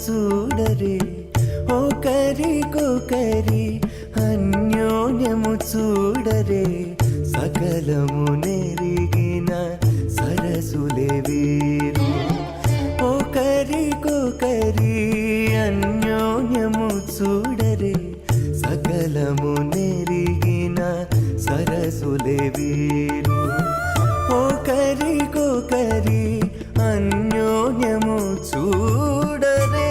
చూడరే ఓ కరి కో కరి అన్య సకలమునెరిగిన సరసులే వీరు ఒకరికొకరి అన్యోన్యము చూడరే సకలమునెరిగిన సరసులే వీరు ఒకరికొకరి అన్యోన్యము చూడరే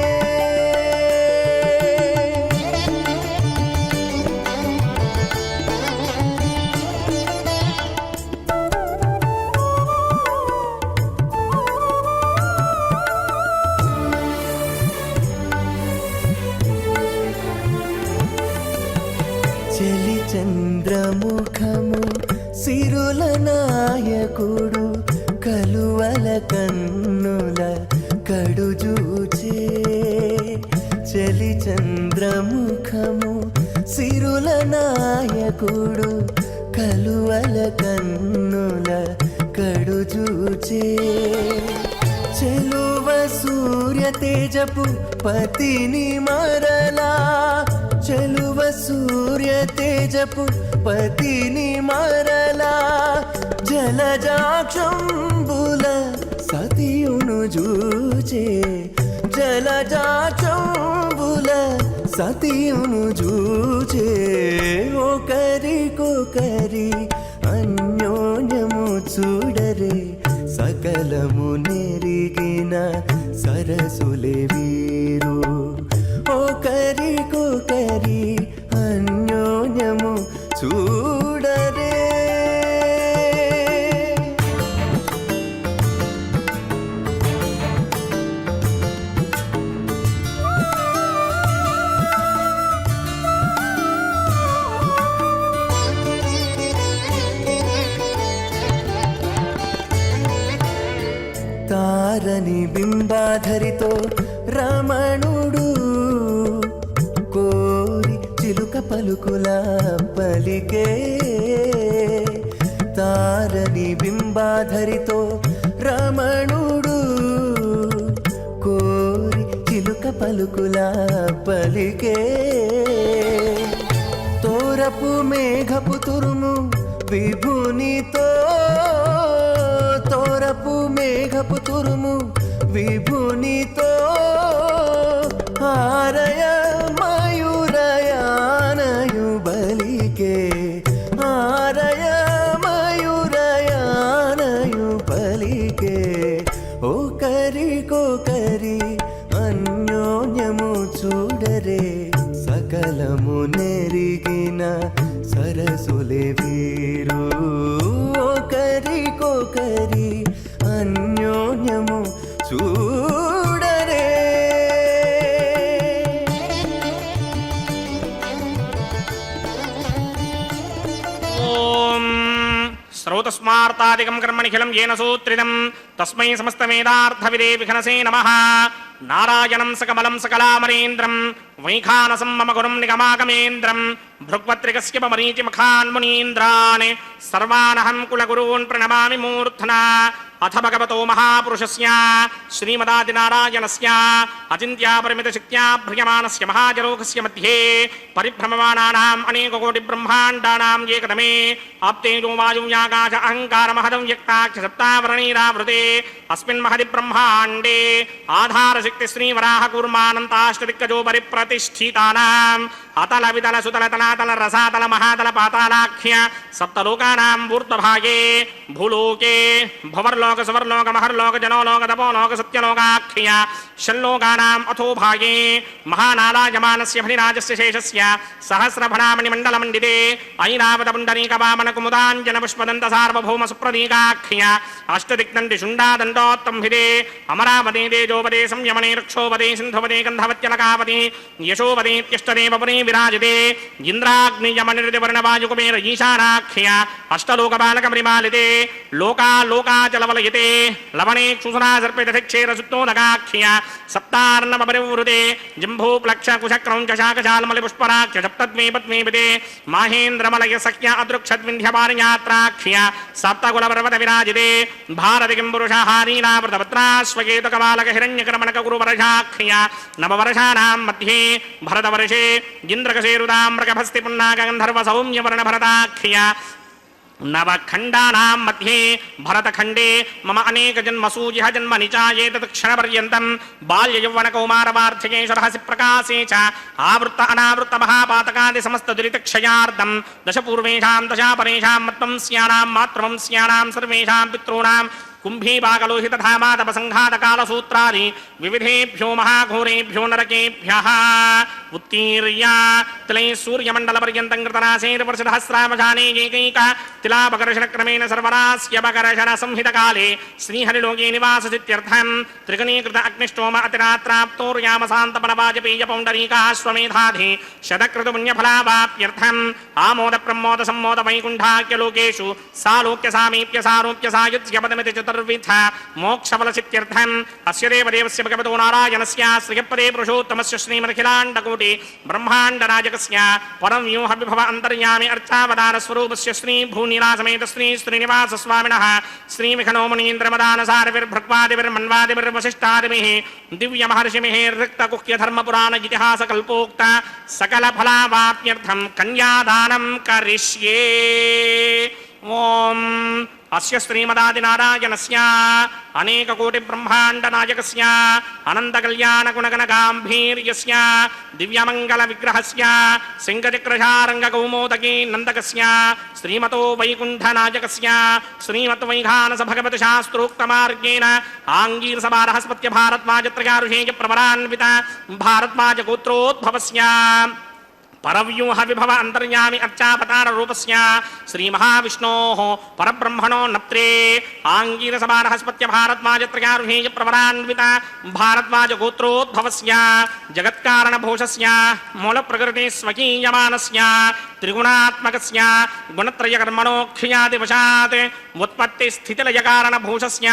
చలి చంద్రముఖము సిరుల నాయకుడు కలువల కన్నుల కడుజూచే చలి చంద్రముఖము సిరుల నాయకుడు కలువల కన్నుల కడుజూచే చెలువ సూర్య తేజపు పతిని మరలా చెలువ సూర్య తేజపు పతిని మరలా జలజాక్షంబుల సతియును జూచే జలజాక్షంబుల సతియును జూచే ఒకరికొకరి అన్యోన్యము చూడరే సకలము నెరిగిన సరసులే వీరు ఒకరికొకరి అన్యోన్యము చూడరే తారని బింబాధరితో రమణుడు కోరి చిలుక పలుకుల పలికే తారని బింబాధరితో రమణుడు కోరి చిలుక పలుకుల పలికే తోరపు మేఘపు తురుము విభునితో తోరపు మేఘపు తురుము విభునితో ఆరయ మయూరయానయు బలికే ఆరయ మయూరయానయు బలికే ఒకరికొకరి అన్యోన్యము చూడరే సకలము నెరిగిన సరసులే వీరు ఒకరికొకరి అన్యోన్యము చూడరే ఓం శ్రౌతస్మార్తాదికం కర్మనిఖిలం येन సూత్రితం తస్మై సమస్తవేదార్థవిదే విఘ్నసే నమః నారాయణం సకమలం సకలామరేంద్రం వైఖానసం మమ గురుం నిగమాగమేంద్రం భృగ్వత్రికస్య మరీచిమఖాన్ మునీంద్రాన్ సర్వానహం కులగురూన్ ప్రణమామి మూర్ధనా అథ భగవతో మహాపురుషస్య శ్రీమదాదినారాయణస్య అచింత్యాపరిమితశక్త్యా భ్రియమానస్య మహాజరోగస్య మధ్యే పరిభ్రమమాణానాం అనేకకోటిబ్రహ్మాండానాం ఏకదమే ఆప్తేజో వాయువ్యాకాశ అహంకారమహదం వ్యక్తాక్ష సప్తావరణీరావృతే అస్మిన్ మహది బ్రహ్మాండే ఆధారశక్తి శ్రీవరాహ కూర్మానంతాష్టదిక్కజో పరిప్రతిష్ఠితానాం అతల వితల సుతల తలాతల రసాతల మహాతల పాతాళాఖ్య సప్తలోకానాం ఊర్ధ్వభాగే భూలోకే భవర్లోక సువర్లోక మహర్లోక జనోలోక తపోలోక సత్యలోకాఖ్య షల్లోకానాం అథో భాగే మహానారాయమానస్య ఫణిరాజస్య శేషస్య సహస్రఫణామణి మండలమండితే ఐరావత పుండరీక వామన కుముదాంజన పుష్పదంత సార్వభౌమ సుప్రదీకాఖ్య అష్టదిక్నంది శుండాదండోత్తంభిదే అమరావతి తేజోపదే సంయమనే రక్షోపదే సింధుపదే గంధవత్యలకావతి యశోపదేత్యష్టదేవపురే విరాజితే ఇంద్రాగ్నియమనిర్దివర్ణవాయుకుమేర ఈశానాఖ్య అష్టలోకపాలకమరిమాలితే లోకాలోకాచలవలయతే లవణేక్షుసునా సర్పితక్షేరసుత్తోదకాఖ్య సప్తార్ణమపరివృతే జంభూప్లక్ష కుశక్రౌంచ శాకశాలమలి పుష్పరాఖ్య సప్తద్వీపద్వీపితే మాహేంద్రమలయ సఖ్య అదృక్షద్వింధ్యపారియాత్రాఖ్య సప్తకులపర్వత విరాజితే భారతికిం పురుషహారీనావృతపత్రాశ్వకేతుకబాలక హిరణ్యకర్మణక గురువర్షాఖ్య నవవర్షానాం మధ్యే భరతవర్షే ఇంద్రకశేరుదాం మృగభస్తి పున్నాగంధర్వ సౌమ్యవర్ణ భరతాఖ్య नवखण्डानां मध्ये भरतखण्डे मम अनेकजन्मसूजिह जन्मनि चायेतत् क्षणपर्यन्तं बाल्ययौवनकौमारवार्धकेशरहसि प्रकाशे च आवृत्त अनावृत्त महापातकादि समस्तदुरितक्षयार्धं दशपूर्वेषां दशापरेषां मत्वंस्यानां मातृवंस्यानां सर्वेषां पितॄणां कुम्भीपाकलोहितधामातपसङ्घातकालसूत्रादि विविधेभ्यो महाघोरेभ्यो नरकेभ्यः उत्तीर्य तिलैः सूर्यमण्डलपर्यन्तं कृतनासेर्वर्षसहस्रावधाने एकैक तिलापकर्षणक्रमेण सर्वरास्यपकर्षणसंहितकाले श्रीहरिलोके निवाससित्यर्थं त्रिगुणीकृत अग्निष्टोम अतिरात्राप्तोर्यामसान्तपनवाजपेयपौण्डरीकाश्वमेधाधि शतक्रतुपुण्यफलावाप्यर्थम् आमोदप्रमोदसम्मोदवैकुण्ठाख्यलोकेषु सालोक्यसामीप्य सारूप्य सायुज्यपदमिति चतुर्विध मोक्षफलसित्यर्थम् अस्य देवदेवस्य भगवतो नारायणस्य श्रियपदे पुरुषोत्तमस्य श्रीमदखिलाण्डकोटि ब्रह्माण्डराजकस्य परं व्यूहविभव अन्तर्यामि अर्चावतारस्वरूपस्य श्रीभूनिरासमेत श्री श्रीनिवासस्वामिनः श्रीमिखनोमनीन्द्रमदानसारविर्भृक्वादिभिर्मन्वादिभिर्वसिष्ठादिभिः दिव्यमहर्षिभिः ऋक्तकुह्यधर्मपुराण इतिहासकल्पोक्त सकलफलावाप्यर्थं कन्यादानं करिष्ये। ओम अस्य श्रीमदादिनारायणस्य अनेककोटिब्रह्माण्डनायकस्य अनन्तकल्याणगुणगणगाम्भीर्यस्य दिव्यमङ्गलविग्रहस्य सिंहचक्रशारङ्गकौमोदकी नन्दकस्य श्रीमतो वैकुण्ठनायकस्य श्रीमद्वैखानसभगवतशास्त्रोक्तमार्गेण आङ्गीरसभारहस्पत्य भारद्वाजत्रयारुषेयप्रवरान्वित भारद्वाजगोत्रोद्भवस्य परव्यूह विभव अंतर्यामि अर्चावतार रूपस्य श्री महाविष्णोः परब्रह्मणो नप्त्रे आंगीरसभारहस्पत्य भारद्वाजत्रयारुहेय प्रवरान्वित भारद्वाज गोत्रोद्भवस्य जगत्कारणभूषस्य मूलप्रकृति स्वकीयमानस्य त्रिगुणात्मकस्य गुणत्रयकर्मणोऽख्यादिवशात् उत्पत्तिस्थितिलयकारणभूषस्य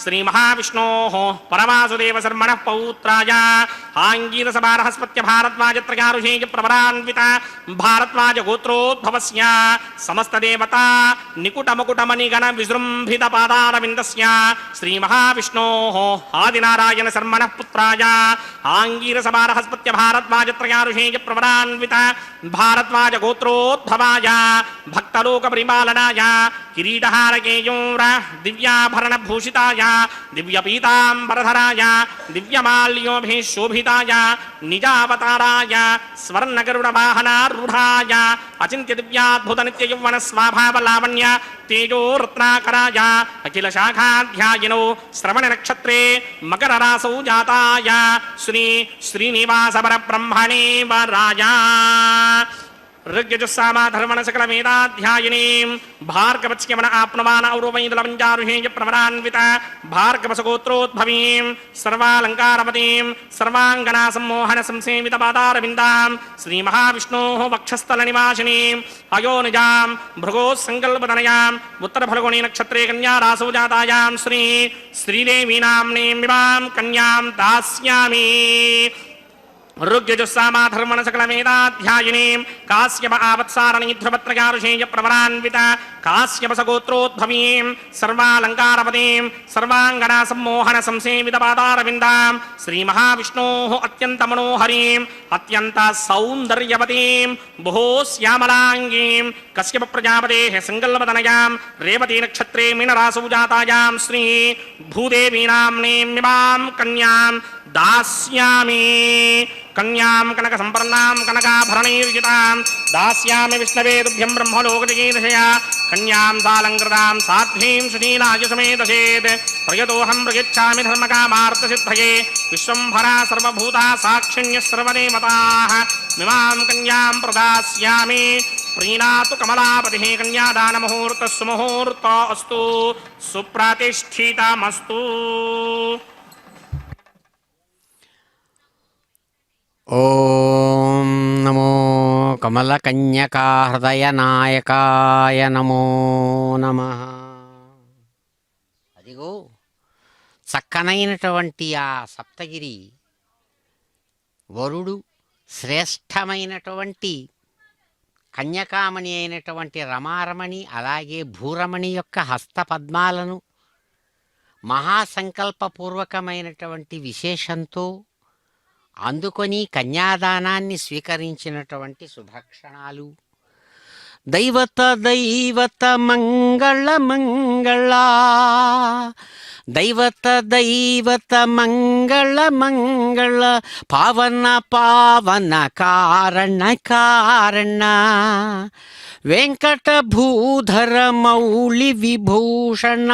श्री महाविष्णोः परवासुदेवशर्मणः पौत्राय आंगीरसभारहस्पत्य भारद्वाजत्रयारुहेय प्रवरान्वित भारद्वाज गोत्रोद्भवस्य समस्त देवता निकुट मुकुटमणिगण विजृंभित पादारविन्दस्य श्री महाविष्णोः आदिनारायण शर्मणः पुत्राय आंगीरसभारहस्पत्य भारद्वाजत्रयारुषेय प्रवरान्वित भारद्वाज गोत्रोद्भवाय भक्तलोक परिपालनाय किरीटहारकेयूर दिव्याभरणभूषिताय दिव्यपीताम्बरधराय दिव्यमाल्योभिः शोभिताय निजावताराय स्वर्णगरुडवाहनारूढाय अचिन्त्य दिव्याद्भुत नित्ययौवन स्वाभावलावण्य तेजो रत्नाकराय अखिल शाखाध्यायिनो श्रवण नक्षत्रे मकर रासौ जाताय श्री श्रीनिवास परब्रह्मणे वराय ऋग्यजुस्सामाधर्मण सकल वेदाध्यायिनीं भार्गवत्स्यमन आप्नुवान औरवैदलमञ्जारुहेय प्रवरान्वित भार्गवसगोत्रोद्भवीं सर्वालङ्कारवतीं सर्वाङ्गना सम्मोहन संसेवित पादारविन्दां श्रीमहाविष्णोः वक्षस्थलनिवासिनीं अयोनिजां भृगोः सङ्कल्पतनयां उत्तरफल्गुणी नक्षत्रे कन्यारासौ जातायां श्री श्रीदेवी नाम्नीमिमां कन्यां दास्यामि। ऋग्यजुस्सामाधर्मण सकल वेदाध्यायिनीं काश्यप आवत्सारणीध्रुवत्रयारुषेय प्रवरान्वित काश्यपसगोत्रोद्भवीं सर्वालङ्कारवतीं सर्वाङ्गना सम्मोहन संसेवित पादारविन्दां श्रीमहाविष्णोः अत्यन्तमनोहरीं अत्यन्त सौन्दर्यवतीं बहु श्यामलाङ्गीं कश्यप प्रजापतेः सङ्कल्पतनयां रेवती नक्षत्रे मीनरासौ जातायां श्री भूदेवी नाम्नीमिमां कन्यां दास्यामि। कन्यां कनक संपन्नां कनकाभरणैर्युतां दास्यामि विष्णवे तुभ्यं ब्रह्मलोकजगीर्षया कन्यां सालङ्कृतां साध्वीं सुशीलाय समेतसेत् प्रयतोऽहं प्रयच्छामि धर्मकामार्थसिद्धये विश्वम्भरा सर्वभूता साक्षिण्यः सर्वदेवताः मिमां कन्यां प्रदास्यामि। प्रीणातु कमलापतिः कन्यादानमुहूर्तः सुमुहूर्तो अस्तु सुप्रतिष्ठितमस्तु। ఓం నమో కమలకన్యకా హృదయనాయకాయ నమో నమః. అదిగో చక్కనైనటువంటి ఆ సప్తగిరి వరుడు శ్రేష్టమైనటువంటి కన్యకామణి అయినటువంటి రమారమణి అలాగే భూరమణి యొక్క హస్తపద్మాలను మహాసంకల్పపూర్వకమైనటువంటి విశేషంతో అందుకొని కన్యాదానాన్ని స్వీకరించినటువంటి శుభక్షణాలు దైవత దైవత మంగళ మంగళ, దైవత దైవత మంగళ మంగళ, పావన పావన కారణ కారణ, వెంకట భూధర మౌళి విభూషణ,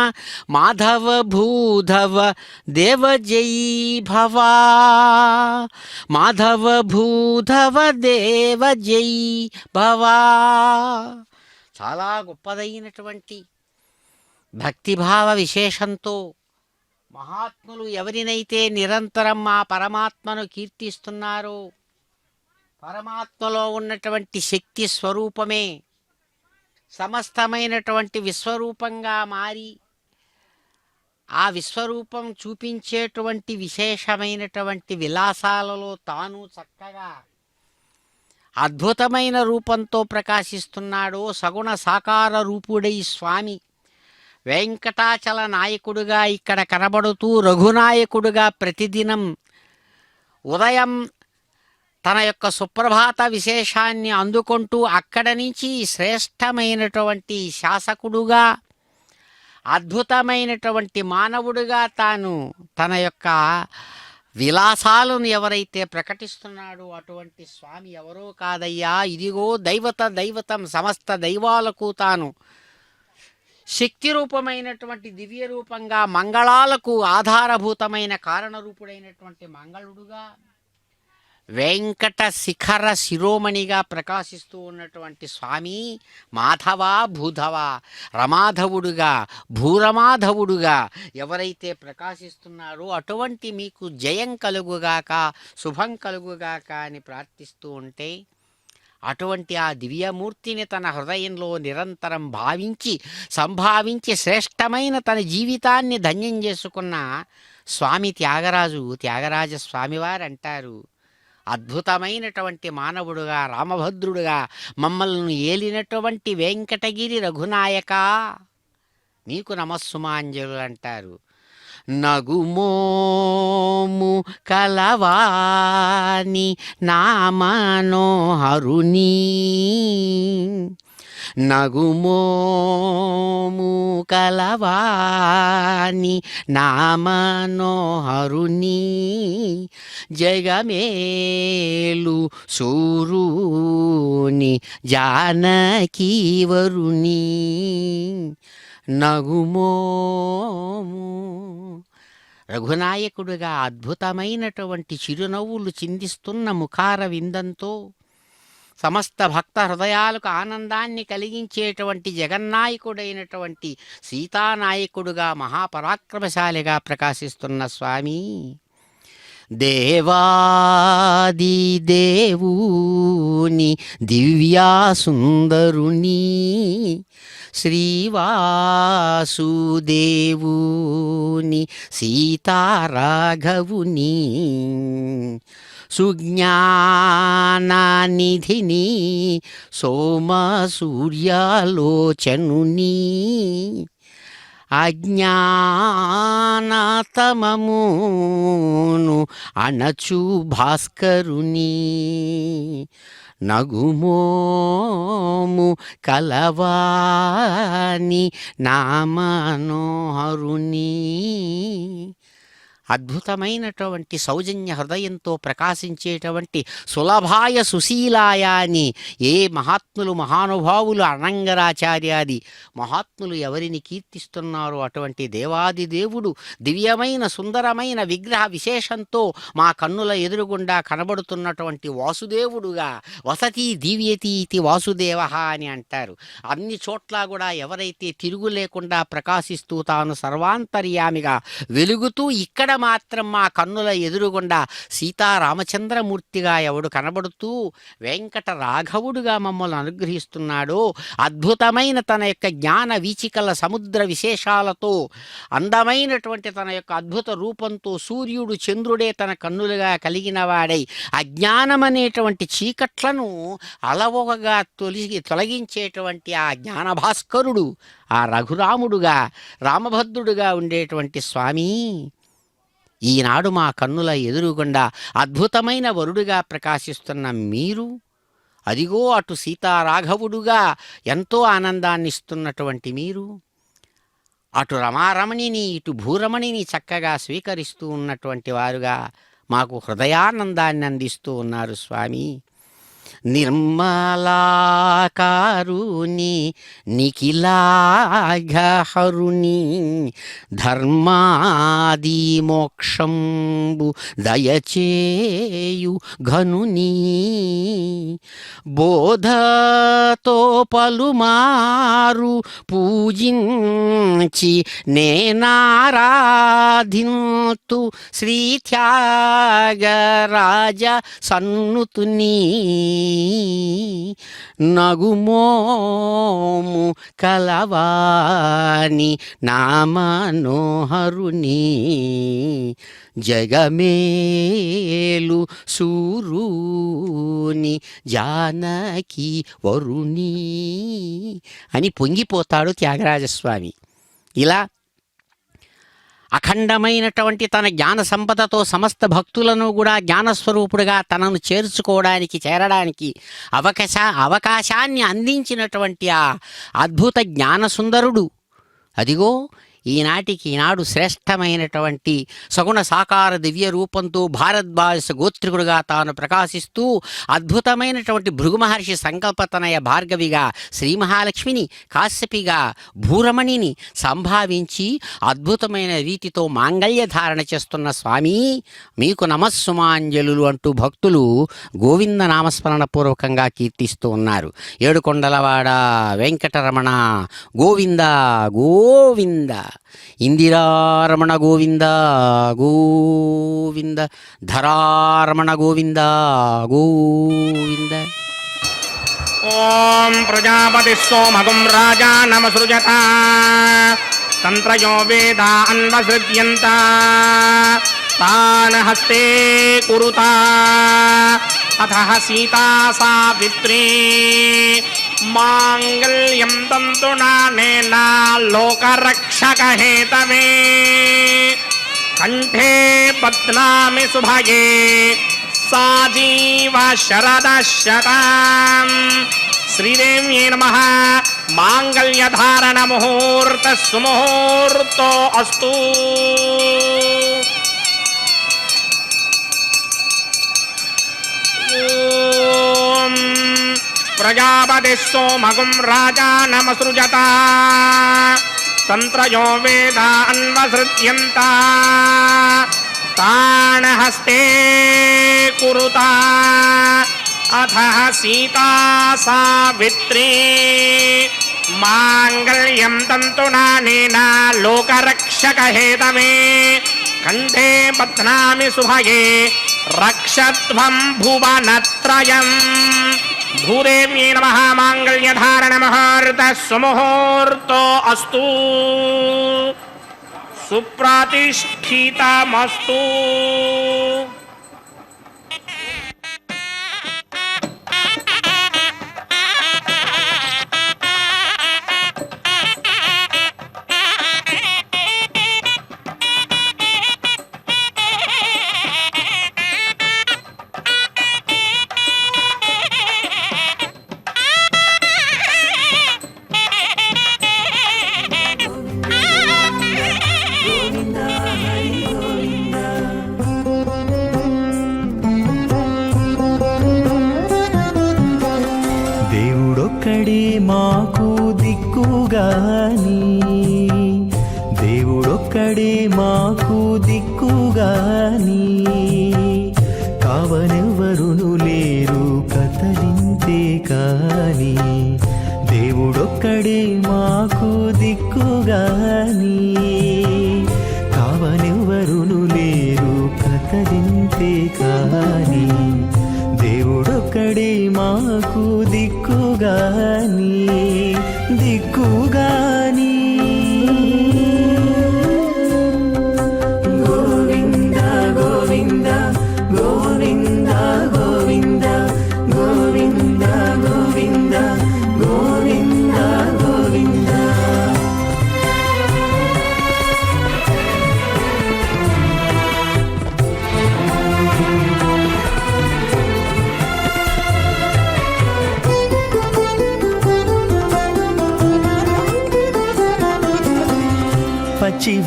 మాధవ భూధవ దేవ జై భవ, మాధవ భూధవ దేవ జై భవ. చాలా గొప్పదైనటువంటి భక్తిభావ విశేషంతో మహాత్ములు ఎవరినైతే నిరంతరం ఆ పరమాత్మను కీర్తిస్తున్నారో, పరమాత్మలో ఉన్నటువంటి శక్తి స్వరూపమే సమస్తమైనటువంటి విశ్వరూపంగా మారి ఆ విశ్వరూపం చూపించేటువంటి విశేషమైనటువంటి విలాసాలలో తాను చక్కగా అద్భుతమైన రూపంతో ప్రకాశిస్తున్నాడో సగుణ సాకార రూపుడై స్వామి వెంకటాచల నాయకుడుగా ఇక్కడ కనబడుతూ రఘునాయకుడుగా ప్రతిదినం ఉదయం తన యొక్క సుప్రభాత విశేషాన్ని అందుకుంటూ అక్కడ నుంచి శ్రేష్టమైనటువంటి శాసకుడుగా, అద్భుతమైనటువంటి మానవుడుగా తాను తన యొక్క విలాసాలను ఎవరైతే ప్రకటిస్తున్నాడో అటువంటి స్వామి ఎవరో కాదయ్యా, ఇదిగో దైవత దైవతం సమస్త దైవాలకు తాను శక్తి రూపమైనటువంటి దివ్య రూపంగా, మంగళాలకు ఆధారభూతమైన కారణరూపుడైనటువంటి మంగళుడుగా, వెంకట శిఖర శిరోమణిగా ప్రకాశిస్తూ ఉన్నటువంటి స్వామి మాధవ భూధవ, రమాధవుడుగా భూరమాధవుడుగా ఎవరైతే ప్రకాశిస్తున్నారో అటువంటి మీకు జయం కలుగుగాక, శుభం కలుగుగాక అని ప్రార్థిస్తూ ఉంటే, అటువంటి ఆ దివ్యమూర్తిని తన హృదయంలో నిరంతరం భావించి సంభావించి శ్రేష్టమైన తన జీవితాన్ని ధన్యం చేసుకున్న స్వామి త్యాగరాజ స్వామివారు అంటారు, అద్భుతమైనటువంటి మానవుడుగా రామభద్రుడుగా మమ్మల్ని ఏలినటువంటి వెంకటగిరి రఘునాయక నీకు నమస్సుమాంజలు అంటారు. నగుమోము కలవాని నామనోహరుని, నగుమోము కలవాని నామనోహరుని, జగమేలు సూరుని జానకీవరుని, నగుమోము. రఘునాయకుడుగా అద్భుతమైనటువంటి చిరునవ్వులు చిందిస్తున్న ముఖార విందంతో సమస్త భక్త హృదయాలకు ఆనందాన్ని కలిగించేటువంటి జగన్నాయకుడైనటువంటి సీతానాయకుడుగా మహాపరాక్రమశాలిగా ప్రకాశిస్తున్న స్వామి దేవాది దేవుని దివ్యాసుందరుని, శ్రీవాసుదేవుని సీతారాఘవుని, సుజ్ఞానానిధిని సోమసూర్యాలోచనుని, అజ్ఞానతమమును అణచు భాస్కరుని, నగుమోము కలవాని నామనోహరుని. అద్భుతమైనటువంటి సౌజన్య హృదయంతో ప్రకాశించేటువంటి సులభాయ సుశీలాయ అని ఏ మహాత్ములు మహానుభావులు అనంగరాచార్యాది మహాత్ములు ఎవరిని కీర్తిస్తున్నారో అటువంటి దేవాది దేవుడు దివ్యమైన సుందరమైన విగ్రహ విశేషంతో మా కన్నుల ఎదురుగుండా కనబడుతున్నటువంటి వాసుదేవుడుగా, వసతి దివ్యతి ఇది వాసుదేవ అని అంటారు. అన్ని చోట్ల కూడా ఎవరైతే తిరుగు లేకుండా ప్రకాశిస్తూ తాను సర్వాంతర్యామిగా వెలుగుతూ ఇక్కడ మాత్రం మా కన్నుల ఎదురుగుండా సీతారామచంద్రమూర్తిగా ఎవడు కనబడుతూ వెంకట రాఘవుడుగా మమ్మల్ని అనుగ్రహిస్తున్నాడో, అద్భుతమైన తన యొక్క జ్ఞాన వీచికల సముద్ర విశేషాలతో అందమైనటువంటి తన యొక్క అద్భుత రూపంతో సూర్యుడు చంద్రుడే తన కన్నులుగా కలిగిన వాడై అజ్ఞానమనేటువంటి చీకట్లను అలవోగగా తొలగించేటువంటి ఆ జ్ఞానభాస్కరుడు ఆ రఘురాముడుగా రామభద్రుడుగా ఉండేటువంటి స్వామి ఈనాడు మా కన్నుల ఎదురుగుండా అద్భుతమైన వరుడుగా ప్రకాశిస్తున్న మీరు అదిగో అటు సీతారాఘవుడుగా ఎంతో ఆనందాన్ని ఇస్తున్నటువంటి మీరు అటు రమారమణిని ఇటు భూరమణిని చక్కగా స్వీకరిస్తూ ఉన్నటువంటి వారుగా మాకు హృదయానందాన్ని అందిస్తూ ఉన్నారు స్వామి. నిర్మలాకారుని నిఖిలాఘహరుని ధర్మాది మోక్షంబు దయచేయు ఘనుని బోధతో పలుమారు పూజించి నేనారాధింతు శ్రీత్యాగరాజ సన్నుతుని నగుమోము కలవాని నామనోహరుని జగమేలు సూరుని జానకి వరుణి అని పొంగిపోతాడు త్యాగరాజస్వామి. ఇలా అఖండమైనటువంటి తన జ్ఞాన సంపదతో సమస్త భక్తులను కూడా జ్ఞానస్వరూపుడుగా తనను చేరడానికి అవకాశాన్ని అందించినటువంటి ఆ అద్భుత జ్ఞానసుందరుడు అదిగో ఈనాడు శ్రేష్టమైనటువంటి సగుణ సాకార దివ్య రూపంతో భారద్వాజ గోత్రికుడుగా తాను ప్రకాశిస్తూ అద్భుతమైనటువంటి భృగు మహర్షి సంకల్పతనయ భార్గవిగా శ్రీ మహాలక్ష్మిని కాశ్యపిగా భూరమణిని సంభావించి అద్భుతమైన రీతితో మాంగళ్య ధారణ చేస్తున్న స్వామి మీకు నమస్సుమాంజలు అంటూ భక్తులు గోవింద నామస్మరణ పూర్వకంగా కీర్తిస్తూ ఉన్నారు. ఏడుకొండలవాడ వెంకటరమణ గోవింద గోవింద, ఇందిరారమణ గోవింద గోవింద, ధరారమణ గోవింద గోవింద. ఓం ప్రజాపతి సోమగం రాజానమసృజత తంత్రయో వేదా అన్వసృజ్యంత తాన్ హస్తే కురుత అథః సీతా సావిత్రీ మాంగళ్యం తంతునానేన లోకరక్షకహేతవే కంఠే బధ్నామి శుభగే సాజీవ శరదశతం. శ్రీదేవ్యై నమః. మాంగళ్యధారణ ముహూర్త సుముహూర్తో అస్తు. ప్రజాపతి సోమగం రాజానమసృజత తంత్రయో వేదా అన్వసృజ్యంత తాన్ హస్తే కురుత అథః సీతా సావిత్రీ మాంగళ్యం తంతునానేన లోకరక్షకహేతవే కంఠే బధ్నామి శుభగే రక్షత్వం భువనత్రయం. భూదేవ్యై నమః. మాంగళ్యధారణ ముహూర్త సుముహూర్తో అస్తు. సుప్రతిష్ఠితమస్తు. దేవుడొక్కడే మాకు దిక్కుగాని, దేవుడొక్కడే మాకు దిక్కుగాని, కావనెవ్వరును లేరు కథలింతే కాని. దేవుడొక్కడే మాకు దిక్కుగాని, కావనెవ్వరును లేరు కథలింతే కాని. దేవుడొక్కడే మాకు దిక్కుగాని దిక్కుగాని. గోవింద గోవింద గోవింద గోవింద గోవింద గోవింద గోవింద గోవింద.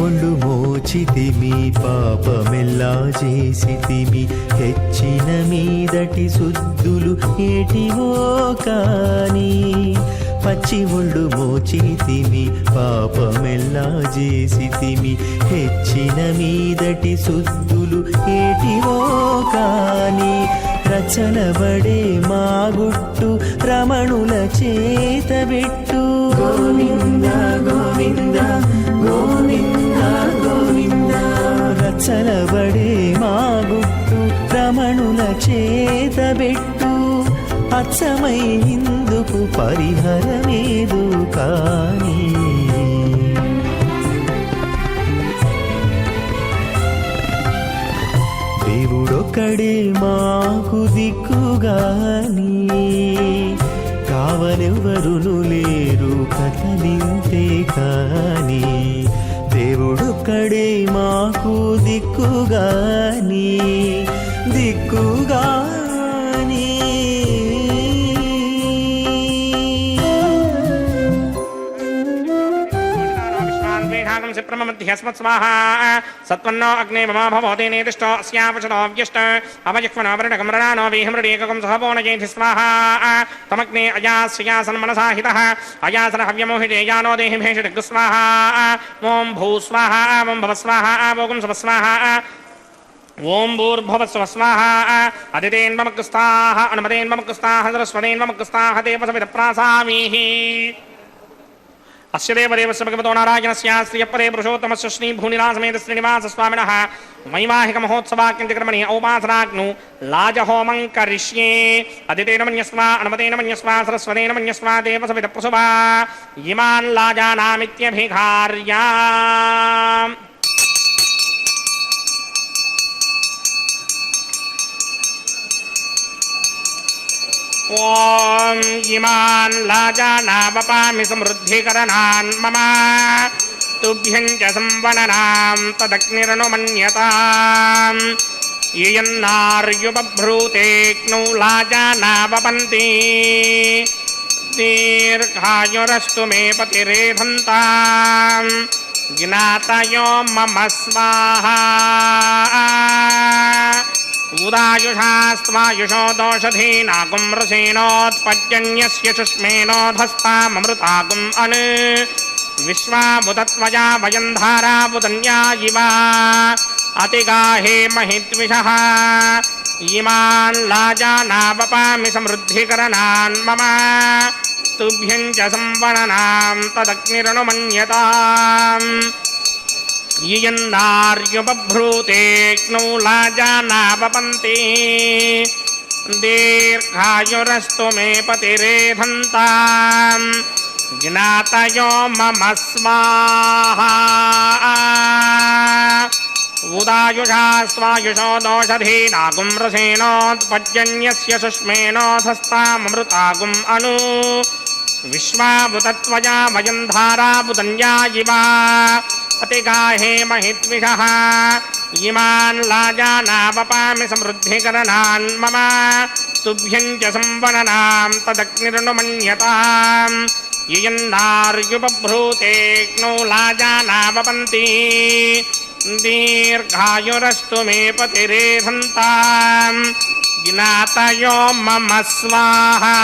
ఒళ్ళు మోచితిమి పాపమెల్లా చేసితిమి హెచ్చిన మీదటి శుద్ధులు ఏటివో కాని పచ్చి ఒళ్ళు మోచితిమి పాపమెల్లా చేసితిమి హెచ్చిన మీదటి శుద్ధులు ఏటివో కాని రచనబడే మా గుట్టు రమణుల చేతబెట్టు గోవింద గోవింద గోవింద గోవింద రచనబడే మా గుట్టు రమణుల చేతబెట్టు అచ్చమై ఇందుకు పరిహరమేదు కాని దేవుడొక్కడే మాకు దిక్కుగాని కావనెవ్వరును లేరు కథలింతే కాని దేవుడొక్కడే మాకు దిక్కుగాని దిక్కుగాని ब्रह्ममध्यस्मत् स्वाहा सत्वन्नो अग्ने मम भवते नेदिष्टो अस्यावचनो व्यष्ट अवजिह्वनो वरुणकमृणानो वेहमृडेककं सहपोनयेति स्वाहा तमग्ने अयास्यासन्मनसा हितः अयासन हव्यमोहिते यानो देहि भेषडग् स्वाहा ॐ भू स्वाहा ॐ भव स्वाहा ॐ सव स्वाहा ओं भूर्भुवस्सुवः स्वाहा अदितेन्वमग्स्ताः अनुमतेन्वमग्स्ताः सरस्वतेन्वमग्स्ताः देवसविदप्रासामीः अस्य देवदेवस्य भगवतो नारायणस्य श्रियपरे पुरुषोत्तमस्य श्रीभूनिलासमेत श्रीनिवासस्वामिनः वैवाहिकमहोत्सवाख्यन्तिकर्मणि औपासनाग्नु लाजहोमं करिष्ये अदितेन मन्यस्वा अनुमतेन मन्यस्वा सरस्वतेन मन्यस्वा देवसविदप्रसुभा इमान् लाजानामित्यभिघार्या ओम इमान् लाजानावपामि समृद्धिकरणान् मम तुभ्यं च संवदनां तदग्निरनुमन्यताम् यन्नार्युबभ्रूतेऽग्नौ लाजानावपन्ति दीर्घायुरस्तु मे पतिरेधन्ताम् ज्ञातयो मम स्वाहा उदायुषास्त्वायुषो दोषधीनागुं रसेनोत्पद्यन्यस्य शुष्मेनोधस्ताममृतागुम् अन् विश्वामुदत्वया वयं धारावुदन्या इव अतिगाहे महिद्विषः इमान् लाजानावपामि समृद्धिकरणान् मम तुभ्यं च संवदनां तदग्निरनुमन्यताम् यन्नार्युबभ्रूतेऽग्नौ लाजानावपन्ति दीर्घायुरस्तु मे पतिरेधन्ताम् ज्ञातयो मम स्वाहा उदायुषा स्वायुषो दोषधीनागुं रसेनोत्पद्यन्यस्य शुष्मेनोधस्ताममृतागुम् अनु विश्वावुतत्वया वयं धारावुदन्या इव अतिगाहे महिद्विषः इमान् लाजानावपामि समृद्धिकरणान् मम तुभ्यं च संवदनां तदग्निरनुमन्यताम् यन्नार्युबभ्रूतेऽग्नौ लाजानावपन्ति दीर्घायुरस्तु मे पतिरेधन्ताम् ज्ञातयो मम स्वाहा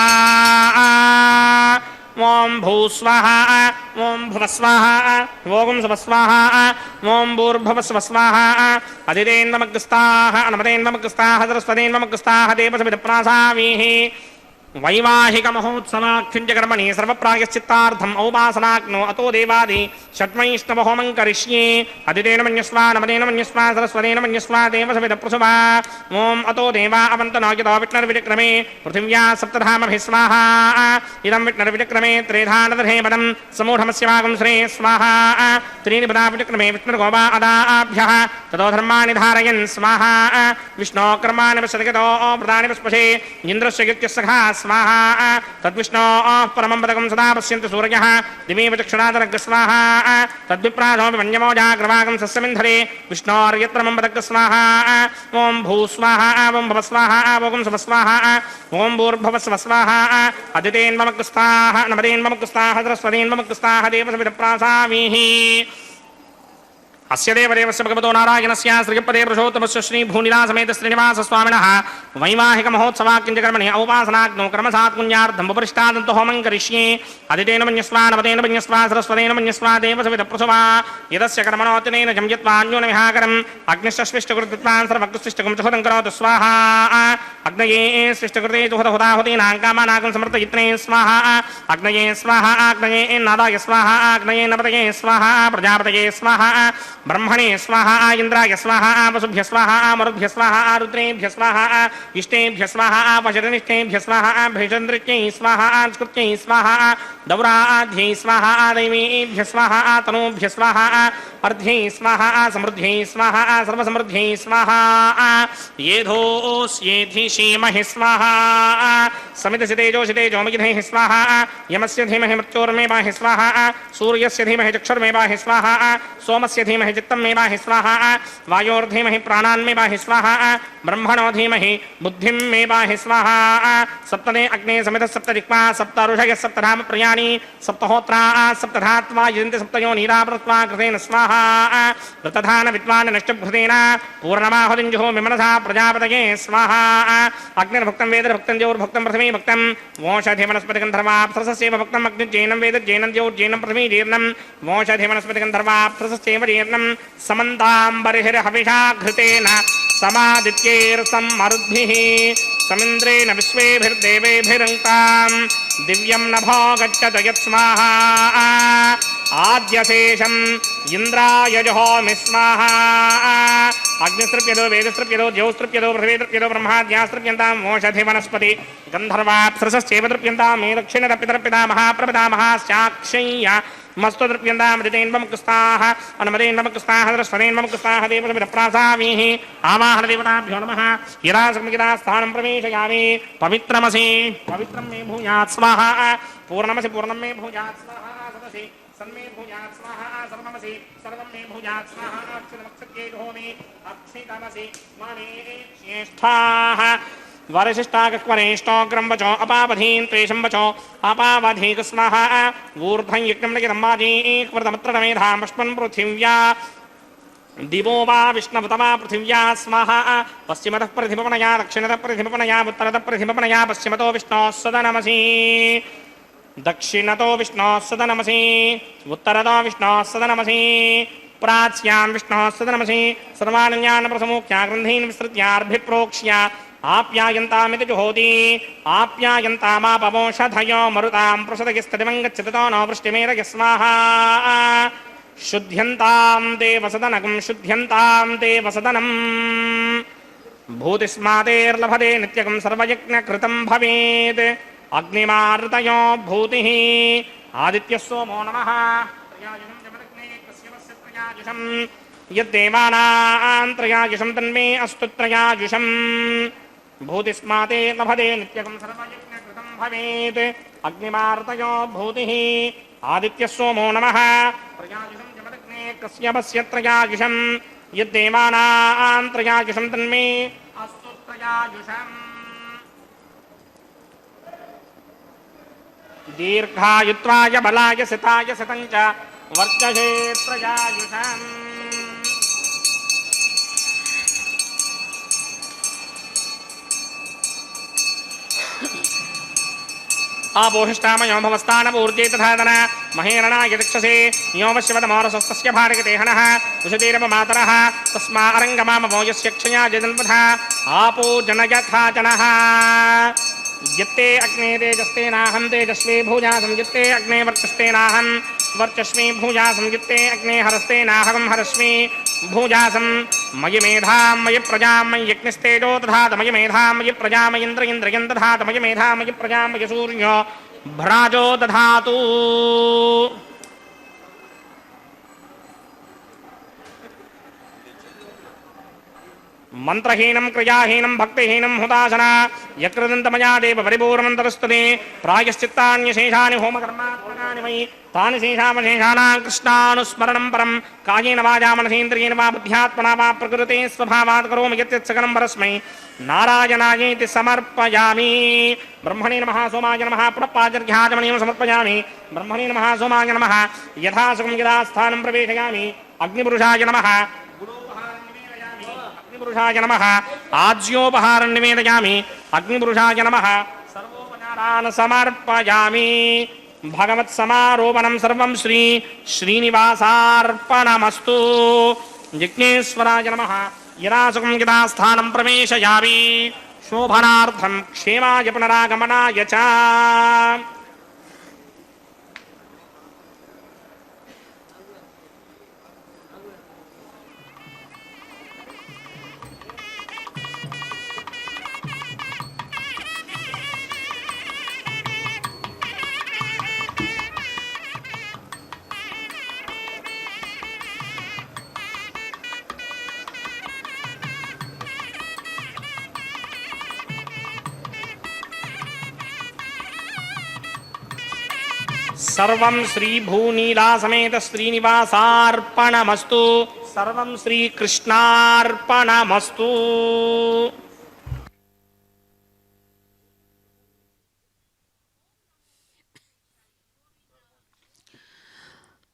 ओं भूस्वाहा ओं भुवस्वाहा ओं सवस्वाहा ओं भूर्भुवस्सुवः स्वाहा अदितेन्वमग्स्ताः अनुमतेन्वमग्स्ताः सरस्वतेन्वमग्स्ताः देवसविदप्रासामीः वैवाहिकमहोत्सवाख्युञ्जकर्मणि सर्वप्रायश्चित्तार्थम् औपासनाग्नो अतो देवादि षट्वैष्णवहोमं करिष्ये अदितेन मन्यस्वा नमतेन मन्यस्वा सरस्वतेन मन्यस्वा देवसविदप्रसुभा ॐ अतो देवा अवन्तनो यतो विष्णुर्विचक्रमे पृथिव्या सप्तधामभिः स्वाहा इदं विष्णुर्विचक्रमे त्रेधानदधे पदं समूढमस्य वागं श्रे स्वाहा त्रीणि पदा विचक्रमे विष्णुर्गोवा अदाभ्यः ततो धर्माणि धारयन् स्वाहा विष्णो कर्माणि पश्यतो प्रदानि पुष्पशे इन्द्रस्य युक्त्यस्सखा स्वाहा तद्विष्णो परमं पदकं सदा पश्यन्ति सूर्यः दिवीव चक्षुरादरग् स्वाहा तद्विप्राधोऽपि मन्यमोजाग्रवागं सस्यमिन्धरे विष्णोर्यत्र मम पदग् स्वाहा ॐ भूस्वाहा ॐ भवस्वाहा ॐ सवस्वाहा ॐ भूर्भुवस्सुवः स्वाहा अदितेन्वमग्स्ताः नमतेन्वमग्स्ताः सरस्वतेन्वमग्स्ताः देवसविदप्रासामीः अस्य देवदेवस्य भगवतो नारायणस्य श्रीपदे पुरुषोत्तमस्य श्री भूनिलासमेत श्रीनिवास स्वामिनः वैवाहिक महोत्सवाक्यञ्च कर्मणि औपासनाग्नौ कर्मसात् पुण्यार्थं उपरिष्टादन्तो होमं करिष्ये अदितेन मन्यस्वा नवतेन मन्यस्वा सरस्वतेन मन्यस्वा देवसविदप्रसवा यदस्य कर्मणोऽतिनेन जं यत्वान्योनमिहाकरम् अग्निश्चस्विष्टकृत्वान् सर्वकृष्टिष्टकं च हुतं करोतु स्वाहा अग्नये सृष्टकृते जुहतहुताहुतीनां कामानाकं समर्थयित्रे स्वाहा अग्नये स्वाहा अग्नये नादाय स्वाहा अग्नये नपतये स्वाहा प्रजापतये स्वाहा ब्रह्मणे स्वाहा इंद्राय स्वाहा वसुभ्य स्वाहा मरुभ्य स्वाहा रुद्रेभ्य स्वाहा इष्टेभ्य स्वाहा वशरनिष्ठेभ्य स्वाहा भैषन्द्रित्यै स्वाहा स्कृत्यै स्वाहा दौराध्यै स्वाहा दैवेभ्य स्वाहा तनूभ्य स्वाहा अर्ध्यै स्वाहा समृद्ध्यै स्वाहा सर्वसमृद्ध्यै स्वाहा येधोऽस्येधिषीमहि स्वाहा समितसितेजोषितेजोमगिधैः स्वाहा यमस्य धीमहि मृत्योर्मेवाहि स्वाहा सूर्यस्य धीमहि चक्षुर्मेवाहि स्वाहा सोमस्य धीमहि चित्तं मे वाहि स्वाहा वायोर्धीमहि प्राणान् मे वाहि स्वाहा ब्रह्मणो धीमहि बुद्धिं मे वाहि स्वाहा सप्तमे अग्ने समितः सप्तजिह्वा सप्त ऋषयः सप्तधाम प्रियाणि सप्तहोत्रा सप्तधात्वा यजन्ति सप्तयो नीरावृत्वा कृतेन स्वाहा ऋतधान विद्वान् नष्टभृतेन पूर्णमाहुतिं जुहोमि मनसा प्रजापतये स्वाहा अग्निर्भुक्तं वेदर्भुक्तं द्यौर्भुक्तं पृथिवी भुक्तं वोषधिवनस्पतिगन्धर्वाप्सरसस्यैव भुक्तम् अग्निर्जैनं वेदज्जैनं द्यौर्जैनं पृथिवी जीर्णं वोषधिवनस्पतिगन्धर्वाप्सरसस्यैव जीर्णं समन्ताम्बरिहिर्हविषा घृतेन समादित्यैर्समरुद्भिः समिन्द्रेण विश्वेभिर्देवेभिरङ्कां दिव्यं नभो गच्छत यत्स्वाहा आद्यशेषम् इन्द्राय जुहोमि स्वाहा अग्निस्तृप्यदो वेदस्तृप्यदो द्यौस्तृप्यदो पृथिवीतृप्यदो ब्रह्माद्यास्तृप्यन्तां मोषधि वनस्पति गन्धर्वाप्सरसस्यैव तृप्यन्तां मे दक्षिणतपितर्पिता महाप्रपितामहास्याक्षय्य मस्तु तृप्यन्तामृतेन्वमुक्ताः अनुमतेन्वमुक्ताः सरस्वतेन्वमुक्ताः देवसविदप्रासामीः आवाहनदेवताभ्यो नमः यदा सम्यदा स्थानं प्रवेशयामि पवित्रमसि पवित्रं मे भूयात् स्वाहा पूर्णमसि पूर्णं मे भूयात् स्वाहा सदसि सन्मे भूयात् स्वाहा सर्वमसि सर्वं मे भूयात् स्वाहा अक्षरमक्षत्ये होमि अक्षितमसि स्मरे ज्येष्ठाः वरशिष्टाग्रमेष्टोग्रं वचो अपावधीन् त्वेषं वचो अपावधीक स्वाहा ऊर्ध्वं यज्ञं नगिरम्बाजीकृतमत्रमेधामश्मन् पृथिव्या दिवो वा विष्णुवतमा पृथिव्या स्वाहा पश्चिमतः प्रतिपपणया दक्षिणतः प्रतिपपणया उत्तरतः प्रतिपपणया पश्चिमतो विष्णोः सदनमसि दक्षिणतो विष्णोः सदनमसि उत्तरतो विष्णोः सदनमसि प्राच्यां विष्णोः सदनमसि सर्वानन्यान् ग्रन्थीन् विस्तृत्यार्भिप्रोक्ष्य आप्यायन्तामिति जुहोति आप्यायन्तामापवोषधयो मरुतां प्रसदगिस्तदिवं गच्छतो नो वृष्टिमेरय स्वाहा शुद्ध्यन्तां देवसदनकं शुद्ध्यन्तां देवसदनम् भूतिस्मातेर्लभते नित्यकं सर्वयज्ञकृतं भवेत् अग्निमार्तयो भूतिः आदित्यः सोमो नमः यद्देवानां त्रयायुषं तन्मे अस्तु त्रयायुषं भूतिस्माते लभते नित्यकं सर्वयज्ञकृतं भवेत् अग्निमार्तयो भूतिः आदित्यः सोमो नमः त्रयायुषं जमदग्ने कस्यपस्य त्रयायुषं यद्देवानां त्रयायुषं तन्मे अस्तु त्रयायुषम् दीर्घायुत्वाय बलाय सिताय सितं च वर्चसे त्रयायुषम् आपोहिष्टामयो भवस्तानपूर्जे तथादन महेरणाय दक्षसे योमशिवतमोरसस्तस्य भारगतेहनः उषतीरपमातरः तस्मा अरङ्गमामवो यस्य क्षया जदन्वथा आपो जनयथा जनः यत्ते अग्ने तेजस्तेनाहं तेजस्वी भूजासं यत्ते अग्ने वर्चस्तेनाहं वर्चस्वी भूजासं यत्ते अग्ने हरस्तेनाहं हरस्मी भूजासं मयि मेधां मयि प्रजां मयि यज्ञस्तेजो दधात मयि मेधां मयि प्रजा मयीन्द्र इन्द्रियं दधात मयि मेधां मयि प्रजां मयि सूर्यो भ्राजो दधातु मंत्रहीनं क्रियाहीनं भक्तिहीनं हुताशना यकृदन्तमया देव परिपूर्णमन्तरस्तुते प्रायश्चित्तान्यशेषानि होमकर्मात्मकानि मयि तानि शेषावशेषाणां कृष्णानुस्मरणं परं कायेन वाचा मनसेन्द्रियेण वा बुद्ध्यात्मना वा प्रकृते स्वभावात् करोमि यत् सकलं परस्मै नारायणायेति समर्पयामि। ब्रह्मणे नमः सोमाय नमः पुनः समर्पयामि। ब्रह्मणे नमः सोमाय नमः यथा सुखं यदा स्थानं प्रवेशयामि అగ్నిపురుషాయ నమః గుడోపహారం నివేదయామి అగ్నిపురుషాయ నమః ఆజ్యోపహారం నివేదయామి అగ్నిపురుషాయ నమః సర్వోపచారాన్ సమర్పయామి భగవత్సమారోపణం సర్వం శ్రీ శ్రీనివాసార్పణమస్తు యజ్ఞేశ్వరాయ నమః యదాసుకం యథాస్థానం ప్రవేశయామి శోభనార్థం క్షేమాయ పునరాగమనాయ చ సర్వం శ్రీ భూనీలా సమేత శ్రీనివాసార్పణమస్తు సర్వం శ్రీకృష్ణార్పణమస్తు.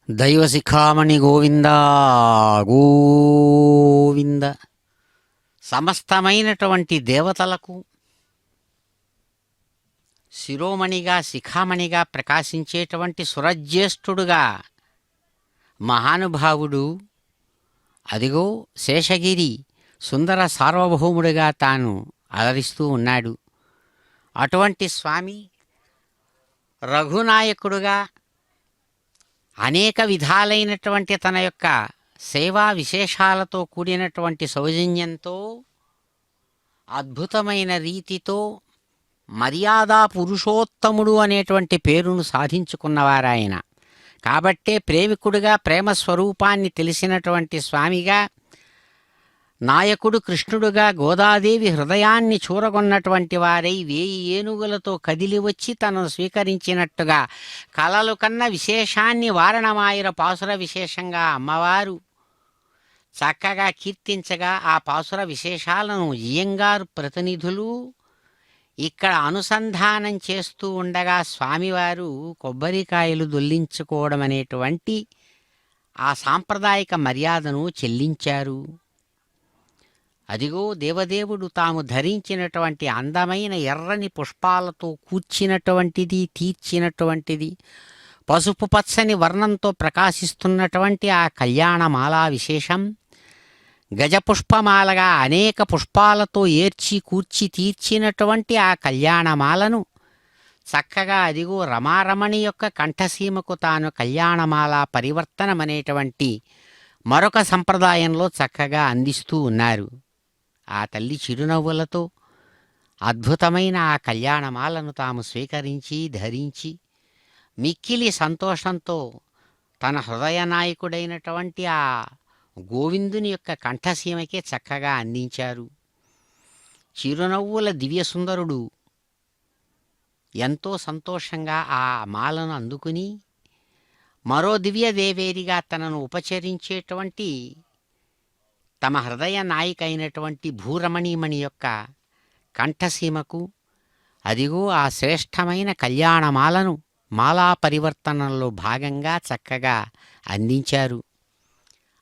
దైవశిఖామణి గోవింద గోవింద. సమస్తమైనటువంటి దేవతలకు శిరోమణిగా శిఖామణిగా ప్రకాశించేటువంటి సురజ్యేష్ఠుడుగా మహానుభావుడు అదిగో శేషగిరి సుందర సార్వభౌముడిగా తాను అలరిస్తూ ఉన్నాడు. అటువంటి స్వామి రఘునాయకుడుగా అనేక విధాలైనటువంటి తన యొక్క సేవా విశేషాలతో కూడినటువంటి సౌజన్యంతో అద్భుతమైన రీతితో మర్యాదా పురుషోత్తముడు అనేటువంటి పేరును సాధించుకున్నవారాయన. కాబట్టే ప్రేమికుడుగా ప్రేమ స్వరూపాన్ని తెలిసినటువంటి స్వామిగా నాయకుడు కృష్ణుడుగా గోదాదేవి హృదయాన్ని చూరగొన్నటువంటి వారై 1000 ఏనుగులతో కదిలి వచ్చి తనను స్వీకరించినట్టుగా కలలు కన్న విశేషాన్ని వారణమాయుర పాసుర విశేషంగా అమ్మవారు చక్కగా కీర్తించగా ఆ పాసుర విశేషాలను జియంగారు ప్రతినిధులు ఇక్కడ అనుసంధానం చేస్తూ ఉండగా స్వామివారు కొబ్బరికాయలు దొల్లించుకోవడం అనేటువంటి ఆ సాంప్రదాయిక మర్యాదను చెల్లించారు. అదిగో దేవదేవుడు తాము ధరించినటువంటి అందమైన ఎర్రని పుష్పాలతో కూర్చినటువంటిది తీర్చినటువంటిది పసుపు పచ్చని వర్ణంతో ప్రకాశిస్తున్నటువంటి ఆ కళ్యాణమాలా విశేషం గజపుష్పమాలగా అనేక పుష్పాలతో ఏర్చి కూర్చి తీర్చినటువంటి ఆ కళ్యాణమాలను చక్కగా అదిగో రమారమణి యొక్క కంఠసీమకు తాను కళ్యాణమాల పరివర్తనమనేటువంటి మరొక సంప్రదాయంలో చక్కగా అందిస్తూ ఉన్నారు. ఆ తల్లి చిరునవ్వులతో అద్భుతమైన ఆ కళ్యాణమాలను తాము స్వీకరించి ధరించి మిక్కిలి సంతోషంతో తన హృదయ నాయకుడైనటువంటి ఆ గోవిందుని యొక్క కంఠసీమకే చక్కగా అందించారు. చిరునవ్వుల దివ్యసుందరుడు ఎంతో సంతోషంగా ఆ మాలను అందుకుని మరో దివ్యదేవేరిగా తనను ఉపచరించేటువంటి తమ హృదయ నాయిక అయినటువంటి భూరమణీమణి యొక్క కంఠసీమకు అదిగో ఆ శ్రేష్టమైన కళ్యాణమాలను మాలా పరివర్తనంలో భాగంగా చక్కగా అందించారు.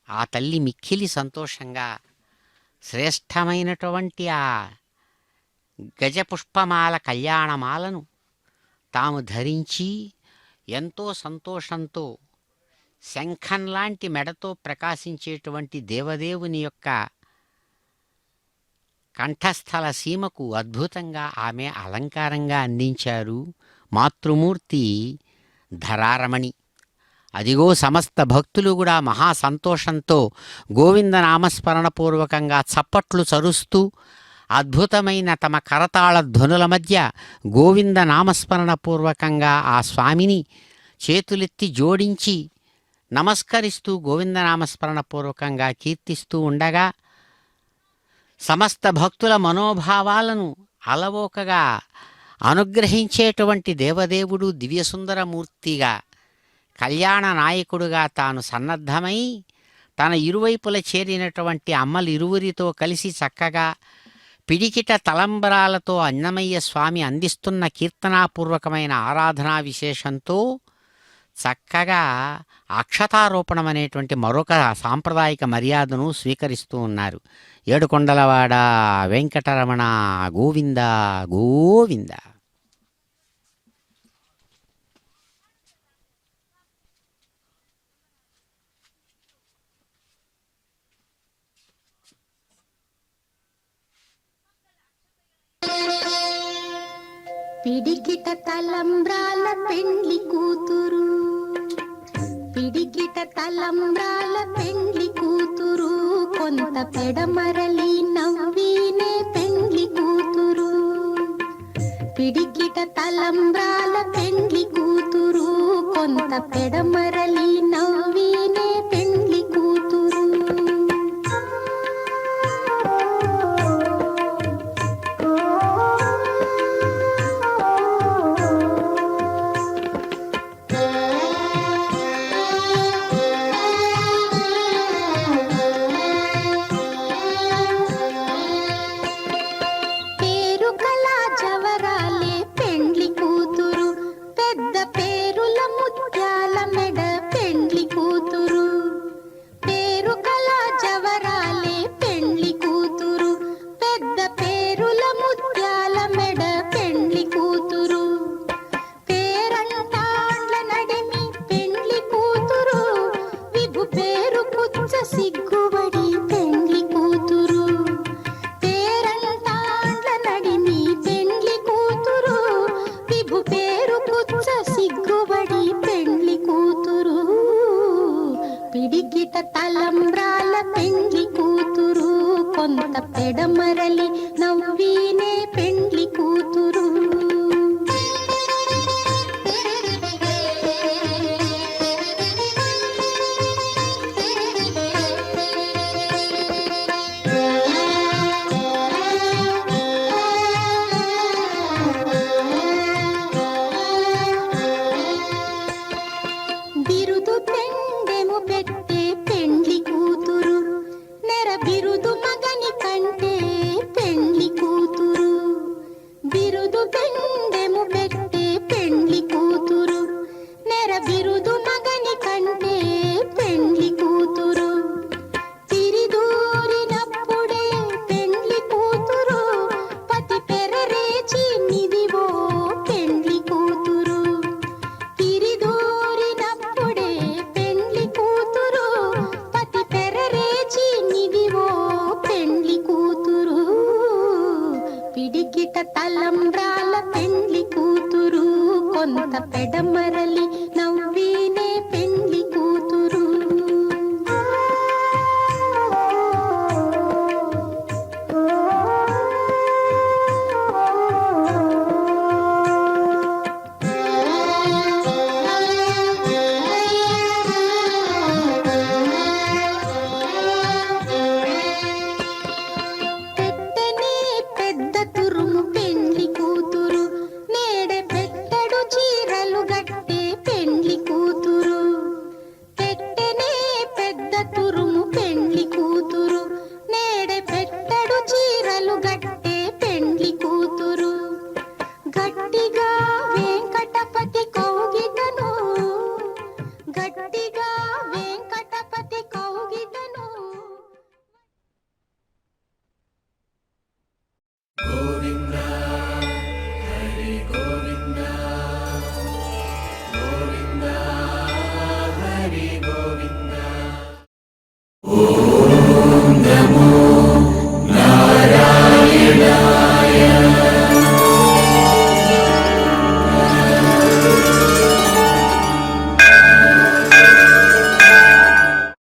ఆ తల్లి మిక్కిలి సంతోషంగా శ్రేష్టమైనటువంటి ఆ గజపుష్పమాల కళ్యాణమాలను తాము ధరించి ఎంతో సంతోషంతో శంఖంలాంటి మెడతో ప్రకాశించేటువంటి దేవదేవుని యొక్క కంఠస్థల సీమకు అద్భుతంగా ఆమె అలంకారంగా అందించారు మాతృమూర్తి ధరారమణి. అదిగో సమస్త భక్తులు కూడా మహా సంతోషంతో గోవింద నామస్మరణపూర్వకంగా చప్పట్లు చరుస్తూ అద్భుతమైన తమ కరతాళ ధ్వనుల మధ్య గోవింద నామస్మరణపూర్వకంగా ఆ స్వామిని చేతులెత్తి జోడించి నమస్కరిస్తూ గోవింద నామస్మరణపూర్వకంగా కీర్తిస్తూ ఉండగా సమస్త భక్తుల మనోభావాలను అలవోకగా అనుగ్రహించేటువంటి దేవదేవుడు దివ్యసుందరమూర్తిగా కళ్యాణ నాయకుడుగా తాను సన్నద్ధమై తన ఇరువైపుల చేరినటువంటి అమ్మలిరువురితో కలిసి చక్కగా పిడికిట తలంబరాలతో అన్నమయ్య స్వామి అందిస్తున్న కీర్తనాపూర్వకమైన ఆరాధనా విశేషంతో చక్కగా అక్షతారోపణం అనేటువంటి మరొక సాంప్రదాయిక మర్యాదను స్వీకరిస్తూ ఉన్నారు. ఏడుకొండలవాడ వెంకటరమణ గోవింద గోవింద. పిడికిట తలంబ్రాల పెండ్లి కూతురు, పిడికిట తలంబ్రాల పెండ్లి కూతురు, కొంత పెడమరలి నవ్వినే పెండ్లి కూతురు. పిడికిట తలంబ్రాల పెండ్లి కూతురు, కొంత పెడమరలి నవ్వినే పెండ్లి కూతురు. సిగ్గుబడి పెండ్లి కూతురు, పేరంటాండ్ల నడిమి పెండ్లి కూతురు, విభు పేరు పుచ్చ సిగ్గుబడి పెండ్లి కూతురు. పిడికిట తలంబ్రాల పెండ్లి కూతురు, కొంత పెడమరలి నవ్వినే పెండ్లి కూతురు. బిరుదు పెండెము పెట్టే పెండ్లి కూతురు, నెర బిరుదు మగని కంటే పెండ్లి కూతురు. బిరుదు పెండెము పెట్టే పెండ్లి కూతురు, నెర బిరుదు మగని కంటే పెండ్లి కూతురు. తిరిదూరినప్పుడే పెండ్లి కూతురు, పతి పెరరేచి నిదివో పెండ్లి కూతురు. తిరిదూరినప్పుడే పెండ్లి కూతురు, పతి పెరరేచి నిదివో పెండ్లి కూతురు. పిడికిట తలంబ్రాల పెండ్లి కూతురు, కొంత పెడమరలి